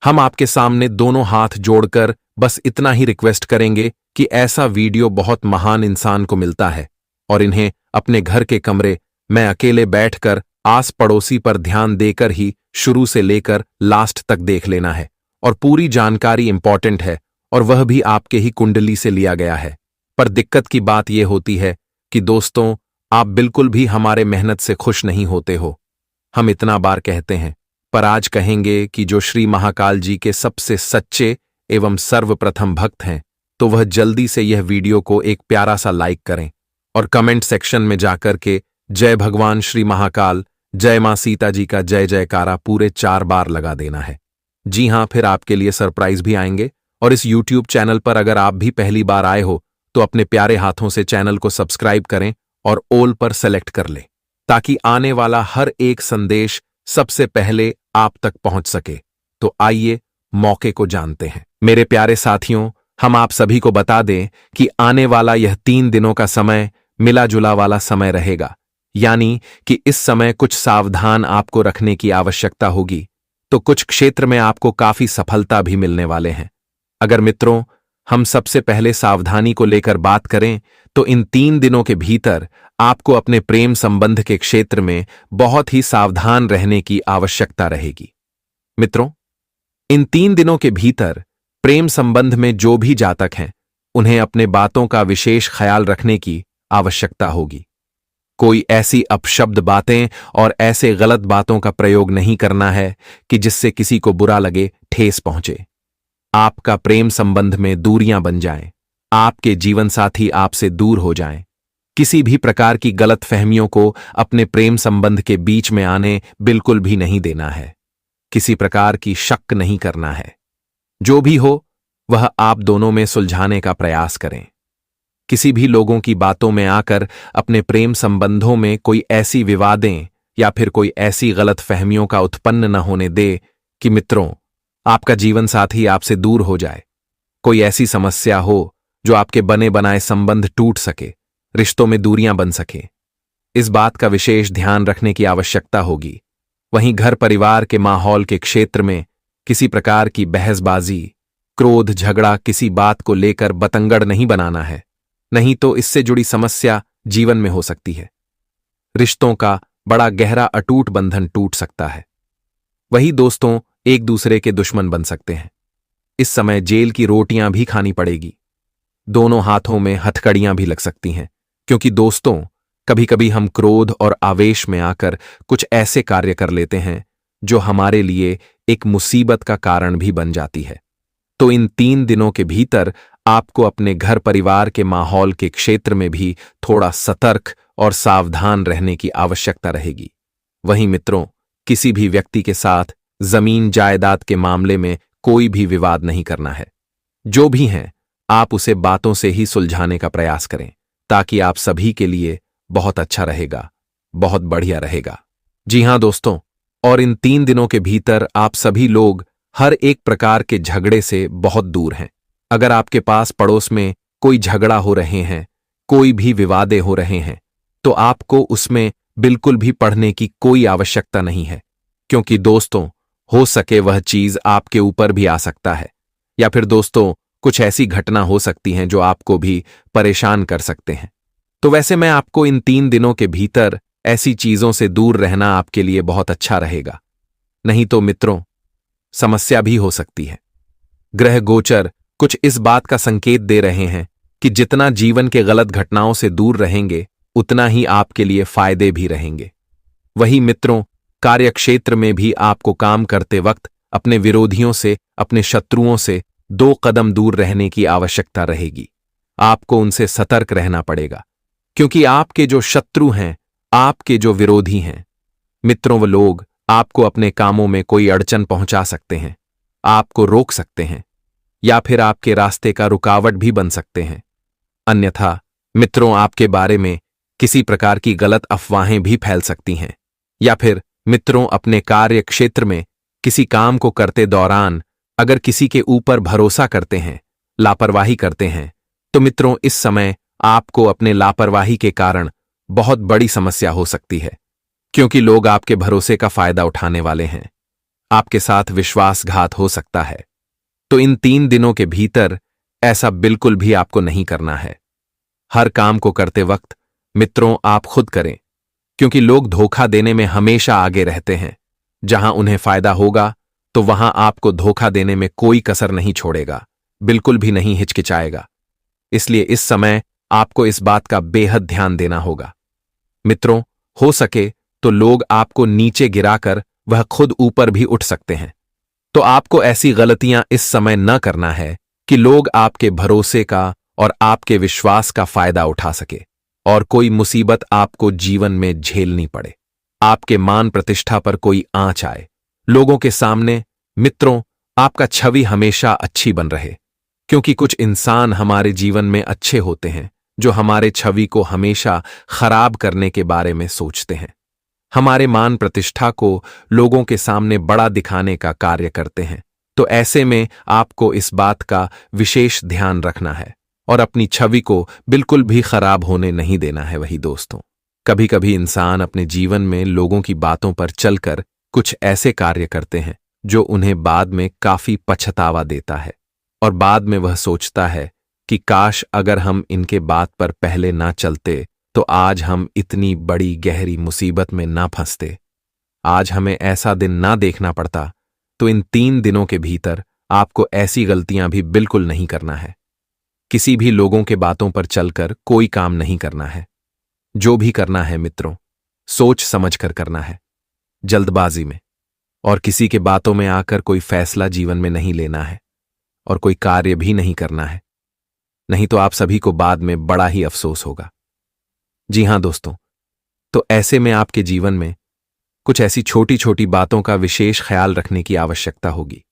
हम आपके सामने दोनों हाथ जोड़कर बस इतना ही रिक्वेस्ट करेंगे कि ऐसा वीडियो बहुत महान इंसान को मिलता है, और इन्हें अपने घर के कमरे में अकेले बैठकर आस पड़ोसी पर ध्यान देकर ही शुरू से लेकर लास्ट तक देख लेना है। और पूरी जानकारी इंपॉर्टेंट है, और वह भी आपके ही कुंडली से लिया गया है। पर दिक्कत की बात यह होती है कि दोस्तों, आप बिल्कुल भी हमारे मेहनत से खुश नहीं होते हो। हम इतना बार कहते हैं, पर आज कहेंगे कि जो श्री महाकाल जी के सबसे सच्चे एवं सर्वप्रथम भक्त हैं, तो वह जल्दी से यह वीडियो को एक प्यारा सा लाइक करें और कमेंट सेक्शन में जाकर के जय भगवान श्री महाकाल, जय मां सीता जी का जय जयकारा पूरे 4 बार लगा देना है। जी हां, फिर आपके लिए सरप्राइज भी आएंगे। और इस YouTube चैनल पर अगर आप भी पहली बार आए हो तो अपने प्यारे हाथों से चैनल को सब्सक्राइब करें और ऑल पर सेलेक्ट कर लें, ताकि आने वाला हर एक संदेश सबसे पहले आप तक पहुंच सके। तो आइए मौके को जानते हैं। मेरे प्यारे साथियों, हम आप सभी को बता दें कि आने वाला यह 3 दिनों का समय मिला जुला वाला समय रहेगा, यानी कि इस समय कुछ सावधान आपको रखने की आवश्यकता होगी, तो कुछ क्षेत्र में आपको काफी सफलता भी मिलने वाले हैं। अगर मित्रों, हम सबसे पहले सावधानी को लेकर बात करें तो इन 3 दिनों के भीतर आपको अपने प्रेम संबंध के क्षेत्र में बहुत ही सावधान रहने की आवश्यकता रहेगी। मित्रों, इन 3 दिनों के भीतर प्रेम संबंध में जो भी जातक हैं, उन्हें अपने बातों का विशेष ख्याल रखने की आवश्यकता होगी। कोई ऐसी अपशब्द बातें और ऐसे गलत बातों का प्रयोग नहीं करना है कि जिससे किसी को बुरा लगे, ठेस पहुंचे। आपका प्रेम संबंध में दूरियां बन जाएं, आपके जीवन साथी आपसे दूर हो जाएं। किसी भी प्रकार की गलत फहमियों को अपने प्रेम संबंध के बीच में आने बिल्कुल भी नहीं देना है। किसी प्रकार की शक नहीं करना है। जो भी हो वह आप दोनों में सुलझाने का प्रयास करें। किसी भी लोगों की बातों में आकर अपने प्रेम संबंधों में कोई ऐसी विवादें या फिर कोई ऐसी गलत फहमियों का उत्पन्न न होने दे कि मित्रों, आपका जीवन साथी आपसे दूर हो जाए। कोई ऐसी समस्या हो जो आपके बने बनाए संबंध टूट सके, रिश्तों में दूरियां बन सके। इस बात का विशेष ध्यान रखने की आवश्यकता होगी। वहीं घर परिवार के माहौल के क्षेत्र में किसी प्रकार की बहसबाजी, क्रोध, झगड़ा किसी बात को लेकर बतंगड़ नहीं बनाना है, नहीं तो इससे जुड़ी समस्या जीवन में हो सकती है। रिश्तों का बड़ा गहरा अटूट बंधन टूट सकता है। वही दोस्तों एक दूसरे के दुश्मन बन सकते हैं। इस समय जेल की रोटियां भी खानी पड़ेगी। दोनों हाथों में हथकड़ियां भी लग सकती हैं, क्योंकि दोस्तों, कभी कभी हम क्रोध और आवेश में आकर कुछ ऐसे कार्य कर लेते हैं जो हमारे लिए एक मुसीबत का कारण भी बन जाती है। तो इन 3 दिनों के भीतर आपको अपने घर परिवार के माहौल के क्षेत्र में भी थोड़ा सतर्क और सावधान रहने की आवश्यकता रहेगी। वहीं मित्रों, किसी भी व्यक्ति के साथ जमीन जायदाद के मामले में कोई भी विवाद नहीं करना है। जो भी हैं, आप उसे बातों से ही सुलझाने का प्रयास करें, ताकि आप सभी के लिए बहुत अच्छा रहेगा, बहुत बढ़िया रहेगा। जी हां दोस्तों, और इन 3 दिनों के भीतर आप सभी लोग हर एक प्रकार के झगड़े से बहुत दूर हैं। अगर आपके पास पड़ोस में कोई झगड़ा हो रहे हैं, कोई भी विवादे हो रहे हैं, तो आपको उसमें बिल्कुल भी पढ़ने की कोई आवश्यकता नहीं है, क्योंकि दोस्तों, हो सके वह चीज आपके ऊपर भी आ सकता है, या फिर दोस्तों कुछ ऐसी घटना हो सकती हैं जो आपको भी परेशान कर सकते हैं। तो वैसे मैं आपको इन 3 दिनों के भीतर ऐसी चीजों से दूर रहना आपके लिए बहुत अच्छा रहेगा। नहीं तो मित्रों, समस्या भी हो सकती है। ग्रह गोचर कुछ इस बात का संकेत दे रहे हैं कि जितना जीवन के गलत घटनाओं से दूर रहेंगे, उतना ही आपके लिए फायदे भी रहेंगे। वही मित्रों, कार्यक्षेत्र में भी आपको काम करते वक्त अपने विरोधियों से, अपने शत्रुओं से 2 कदम दूर रहने की आवश्यकता रहेगी। आपको उनसे सतर्क रहना पड़ेगा, क्योंकि आपके जो शत्रु हैं, आपके जो विरोधी हैं मित्रों, वो लोग आपको अपने कामों में कोई अड़चन पहुंचा सकते हैं, आपको रोक सकते हैं, या फिर आपके रास्ते का रुकावट भी बन सकते हैं। अन्यथा मित्रों, आपके बारे में किसी प्रकार की गलत अफवाहें भी फैल सकती हैं, या फिर मित्रों, अपने कार्य क्षेत्र में किसी काम को करते दौरान अगर किसी के ऊपर भरोसा करते हैं, लापरवाही करते हैं, तो मित्रों इस समय आपको अपने लापरवाही के कारण बहुत बड़ी समस्या हो सकती है, क्योंकि लोग आपके भरोसे का फायदा उठाने वाले हैं। आपके साथ विश्वासघात हो सकता है। तो इन 3 दिनों के भीतर ऐसा बिल्कुल भी आपको नहीं करना है। हर काम को करते वक्त मित्रों आप खुद करें, क्योंकि लोग धोखा देने में हमेशा आगे रहते हैं। जहां उन्हें फायदा होगा तो वहां आपको धोखा देने में कोई कसर नहीं छोड़ेगा, बिल्कुल भी नहीं हिचकिचाएगा। इसलिए इस समय आपको इस बात का बेहद ध्यान देना होगा। मित्रों, हो सके तो लोग आपको नीचे गिराकर वह खुद ऊपर भी उठ सकते हैं। तो आपको ऐसी गलतियां इस समय न करना है कि लोग आपके भरोसे का और आपके विश्वास का फायदा उठा सके और कोई मुसीबत आपको जीवन में झेलनी पड़े, आपके मान प्रतिष्ठा पर कोई आंच आए। लोगों के सामने मित्रों आपका छवि हमेशा अच्छी बन रहे, क्योंकि कुछ इंसान हमारे जीवन में अच्छे होते हैं जो हमारे छवि को हमेशा खराब करने के बारे में सोचते हैं, हमारे मान प्रतिष्ठा को लोगों के सामने बड़ा दिखाने का कार्य करते हैं। तो ऐसे में आपको इस बात का विशेष ध्यान रखना है और अपनी छवि को बिल्कुल भी खराब होने नहीं देना है। वही दोस्तों, कभी कभी इंसान अपने जीवन में लोगों की बातों पर चलकर कुछ ऐसे कार्य करते हैं जो उन्हें बाद में काफी पछतावा देता है, और बाद में वह सोचता है कि काश अगर हम इनके बात पर पहले ना चलते तो आज हम इतनी बड़ी गहरी मुसीबत में ना फंसते, आज हमें ऐसा दिन ना देखना पड़ता। तो इन 3 दिनों के भीतर आपको ऐसी गलतियां भी बिल्कुल नहीं करना है। किसी भी लोगों के बातों पर चलकर कोई काम नहीं करना है। जो भी करना है मित्रों, सोच समझकर करना है, जल्दबाजी में, और किसी के बातों में आकर कोई फैसला जीवन में नहीं लेना है और कोई कार्य भी नहीं करना है, नहीं तो आप सभी को बाद में बड़ा ही अफसोस होगा। जी हां दोस्तों, तो ऐसे में आपके जीवन में कुछ ऐसी छोटी छोटी बातों का विशेष ख्याल रखने की आवश्यकता होगी,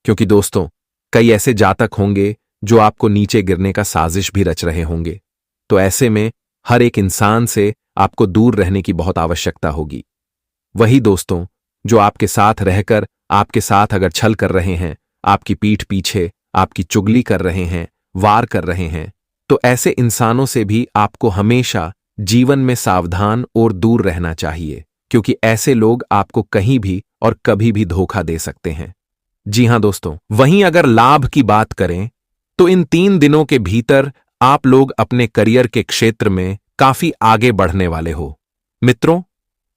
क्योंकि दोस्तों कई ऐसे जातक होंगे जो आपको नीचे गिरने का साजिश भी रच रहे होंगे। तो ऐसे में हर एक इंसान से आपको दूर रहने की बहुत आवश्यकता होगी। वही दोस्तों जो आपके साथ रहकर आपके साथ अगर छल कर रहे हैं, आपकी पीठ पीछे आपकी चुगली कर रहे हैं, वार कर रहे हैं, तो ऐसे इंसानों से भी आपको हमेशा जीवन में सावधान और दूर रहना चाहिए, क्योंकि ऐसे लोग आपको कहीं भी और कभी भी धोखा दे सकते हैं। जी हां दोस्तों, वहीं अगर लाभ की बात करें तो इन 3 दिनों के भीतर आप लोग अपने करियर के क्षेत्र में काफी आगे बढ़ने वाले हो। मित्रों,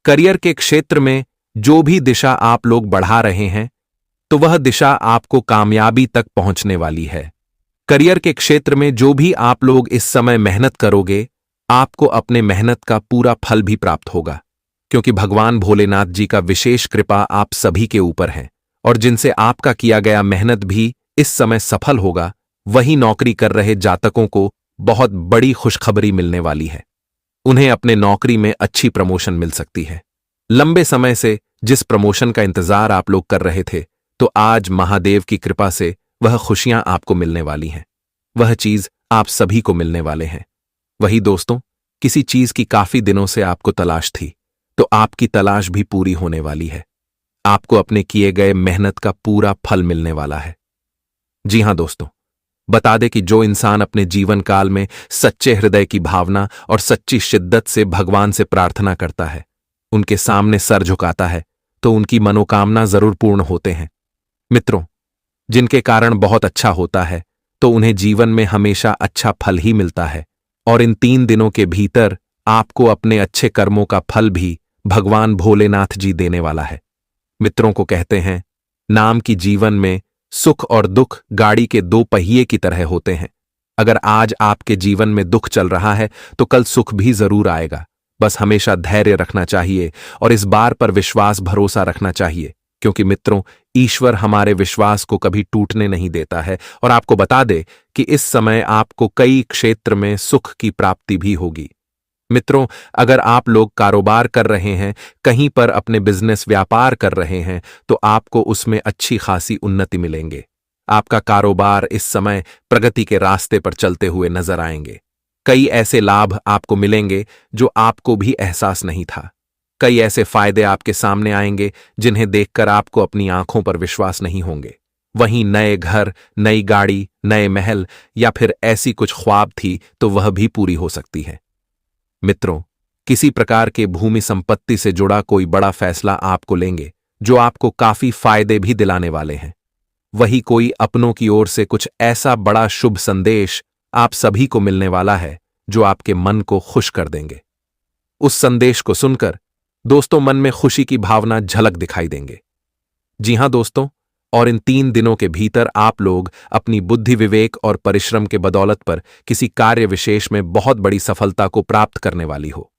करियर के क्षेत्र में जो भी दिशा आप लोग बढ़ा रहे हैं, तो वह दिशा आपको कामयाबी तक पहुंचने वाली है। करियर के क्षेत्र में जो भी आप लोग इस समय मेहनत करोगे, आपको अपने मेहनत का पूरा फल भी प्राप्त होगा, क्योंकि भगवान भोलेनाथ जी का विशेष कृपा आप सभी के ऊपर है, और जिनसे आपका किया गया मेहनत भी इस समय सफल होगा, वही नौकरी कर रहे जातकों को बहुत बड़ी खुशखबरी मिलने वाली है। उन्हें अपने नौकरी में अच्छी प्रमोशन मिल सकती है। लंबे समय से जिस प्रमोशन का इंतजार आप लोग कर रहे थे, तो आज महादेव की कृपा से वह खुशियां आपको मिलने वाली हैं। वह चीज आप सभी को मिलने वाले हैं। वही दोस्तों, किसी चीज की काफी दिनों से आपको तलाश थी, तो आपकी तलाश भी पूरी होने वाली है। आपको अपने किए गए मेहनत का पूरा फल मिलने वाला है। जी हां दोस्तों, बता दे कि जो इंसान अपने जीवन काल में सच्चे हृदय की भावना और सच्ची शिद्दत से भगवान से प्रार्थना करता है, उनके सामने सर झुकाता है, तो उनकी मनोकामना जरूर पूर्ण होते हैं। मित्रों, जिनके कारण बहुत अच्छा होता है तो उन्हें जीवन में हमेशा अच्छा फल ही मिलता है, और इन 3 दिनों के भीतर आपको अपने अच्छे कर्मों का फल भी भगवान भोलेनाथ जी देने वाला है। मित्रों को कहते हैं, नाम की जीवन में सुख और दुख गाड़ी के 2 पहिए की तरह होते हैं। अगर आज आपके जीवन में दुख चल रहा है तो कल सुख भी जरूर आएगा। बस हमेशा धैर्य रखना चाहिए और इस बार पर विश्वास भरोसा रखना चाहिए, क्योंकि मित्रों, ईश्वर हमारे विश्वास को कभी टूटने नहीं देता है। और आपको बता दे कि इस समय आपको कई क्षेत्र में सुख की प्राप्ति भी होगी। मित्रों, अगर आप लोग कारोबार कर रहे हैं, कहीं पर अपने बिजनेस व्यापार कर रहे हैं, तो आपको उसमें अच्छी खासी उन्नति मिलेंगे। आपका कारोबार इस समय प्रगति के रास्ते पर चलते हुए नजर आएंगे। कई ऐसे लाभ आपको मिलेंगे जो आपको भी एहसास नहीं था। कई ऐसे फायदे आपके सामने आएंगे जिन्हें देखकर आपको अपनी आंखों पर विश्वास नहीं होंगे। वहीं नए घर, नई गाड़ी, नए महल या फिर ऐसी कुछ ख्वाब थी तो वह भी पूरी हो सकती है। मित्रों, किसी प्रकार के भूमि संपत्ति से जुड़ा कोई बड़ा फैसला आपको लेंगे जो आपको काफी फायदे भी दिलाने वाले हैं। वही कोई अपनों की ओर से कुछ ऐसा बड़ा शुभ संदेश आप सभी को मिलने वाला है जो आपके मन को खुश कर देंगे। उस संदेश को सुनकर दोस्तों मन में खुशी की भावना झलक दिखाई देंगे। जी हां दोस्तों, और इन 3 दिनों के भीतर आप लोग अपनी बुद्धि, विवेक और परिश्रम के बदौलत पर किसी कार्य विशेष में बहुत बड़ी सफलता को प्राप्त करने वाली हो।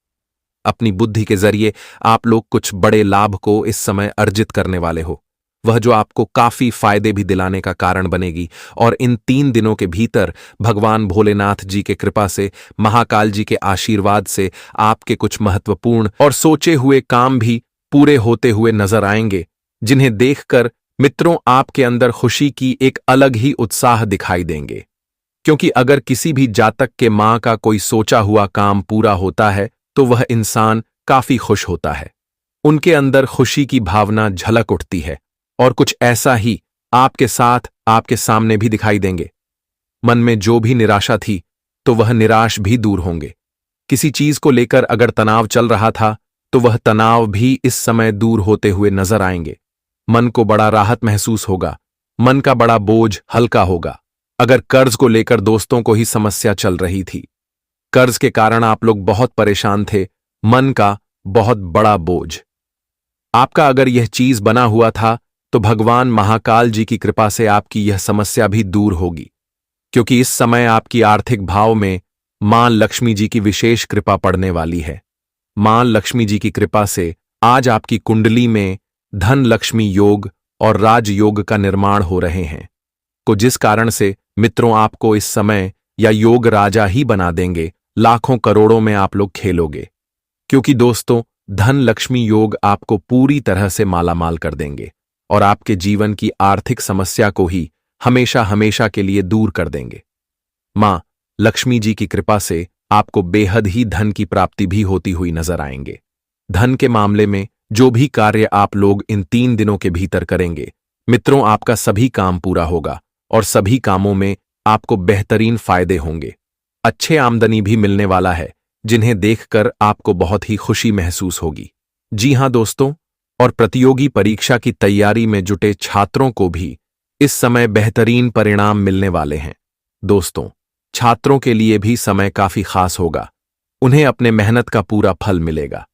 अपनी बुद्धि के जरिए आप लोग कुछ बड़े लाभ को इस समय अर्जित करने वाले हो, वह जो आपको काफी फायदे भी दिलाने का कारण बनेगी। और इन 3 दिनों के भीतर भगवान भोलेनाथ जी के कृपा से, महाकाल जी के आशीर्वाद से आपके कुछ महत्वपूर्ण और सोचे हुए काम भी पूरे होते हुए नजर आएंगे, जिन्हें देखकर मित्रों आपके अंदर खुशी की एक अलग ही उत्साह दिखाई देंगे। क्योंकि अगर किसी भी जातक के मां का कोई सोचा हुआ काम पूरा होता है तो वह इंसान काफी खुश होता है। उनके अंदर खुशी की भावना झलक उठती है, और कुछ ऐसा ही आपके साथ आपके सामने भी दिखाई देंगे। मन में जो भी निराशा थी तो वह निराश भी दूर होंगे। किसी चीज को लेकर अगर तनाव चल रहा था तो वह तनाव भी इस समय दूर होते हुए नजर आएंगे। मन को बड़ा राहत महसूस होगा, मन का बड़ा बोझ हल्का होगा। अगर कर्ज को लेकर दोस्तों को ही समस्या चल रही थी, कर्ज के कारण आप लोग बहुत परेशान थे, मन का बहुत बड़ा बोझ आपका अगर यह चीज बना हुआ था, तो भगवान महाकाल जी की कृपा से आपकी यह समस्या भी दूर होगी। क्योंकि इस समय आपकी आर्थिक भाव में मां लक्ष्मी जी की विशेष कृपा पड़ने वाली है। मां लक्ष्मी जी की कृपा से आज आपकी कुंडली में धन लक्ष्मी योग और राजयोग का निर्माण हो रहे हैं, को जिस कारण से मित्रों आपको इस समय या योग राजा ही बना देंगे। लाखों करोड़ों में आप लोग खेलोगे, क्योंकि दोस्तों धन लक्ष्मी योग आपको पूरी तरह से मालामाल कर देंगे और आपके जीवन की आर्थिक समस्या को ही हमेशा हमेशा के लिए दूर कर देंगे। मां लक्ष्मी जी की कृपा से आपको बेहद ही धन की प्राप्ति भी होती हुई नजर आएंगे। धन के मामले में जो भी कार्य आप लोग इन 3 दिनों के भीतर करेंगे, मित्रों आपका सभी काम पूरा होगा और सभी कामों में आपको बेहतरीन फायदे होंगे। अच्छे आमदनी भी मिलने वाला है, जिन्हें देखकर आपको बहुत ही खुशी महसूस होगी। जी हां दोस्तों, और प्रतियोगी परीक्षा की तैयारी में जुटे छात्रों को भी इस समय बेहतरीन परिणाम मिलने वाले हैं। दोस्तों, छात्रों के लिए भी समय काफी खास होगा, उन्हें अपने मेहनत का पूरा फल मिलेगा।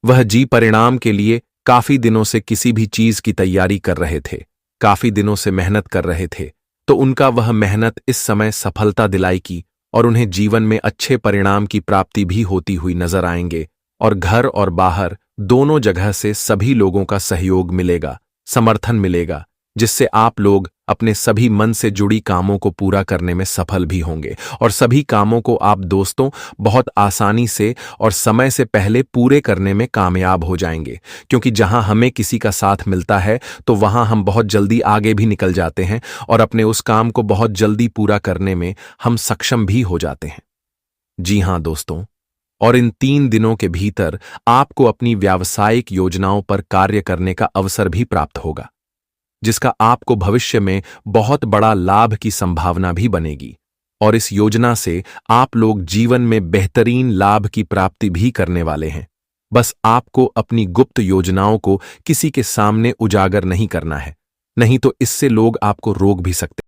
वह जी परिणाम के लिए काफी दिनों से किसी भी चीज की तैयारी कर रहे थे, काफी दिनों से मेहनत कर रहे थे, तो उनका वह मेहनत इस समय सफलता दिलाएगी और उन्हें जीवन में अच्छे परिणाम की प्राप्ति भी होती हुई नजर आएंगे। और घर और बाहर दोनों जगह से सभी लोगों का सहयोग मिलेगा, समर्थन मिलेगा, जिससे आप लोग अपने सभी मन से जुड़ी कामों को पूरा करने में सफल भी होंगे। और सभी कामों को आप दोस्तों बहुत आसानी से और समय से पहले पूरे करने में कामयाब हो जाएंगे, क्योंकि जहां हमें किसी का साथ मिलता है तो वहां हम बहुत जल्दी आगे भी निकल जाते हैं और अपने उस काम को बहुत जल्दी पूरा करने में हम सक्षम भी हो जाते हैं। जी हां दोस्तों, और इन 3 दिनों के भीतर आपको अपनी व्यावसायिक योजनाओं पर कार्य करने का अवसर भी प्राप्त होगा, जिसका आपको भविष्य में बहुत बड़ा लाभ की संभावना भी बनेगी। और इस योजना से आप लोग जीवन में बेहतरीन लाभ की प्राप्ति भी करने वाले हैं। बस आपको अपनी गुप्त योजनाओं को किसी के सामने उजागर नहीं करना है, नहीं तो इससे लोग आपको रोक भी सकते हैं।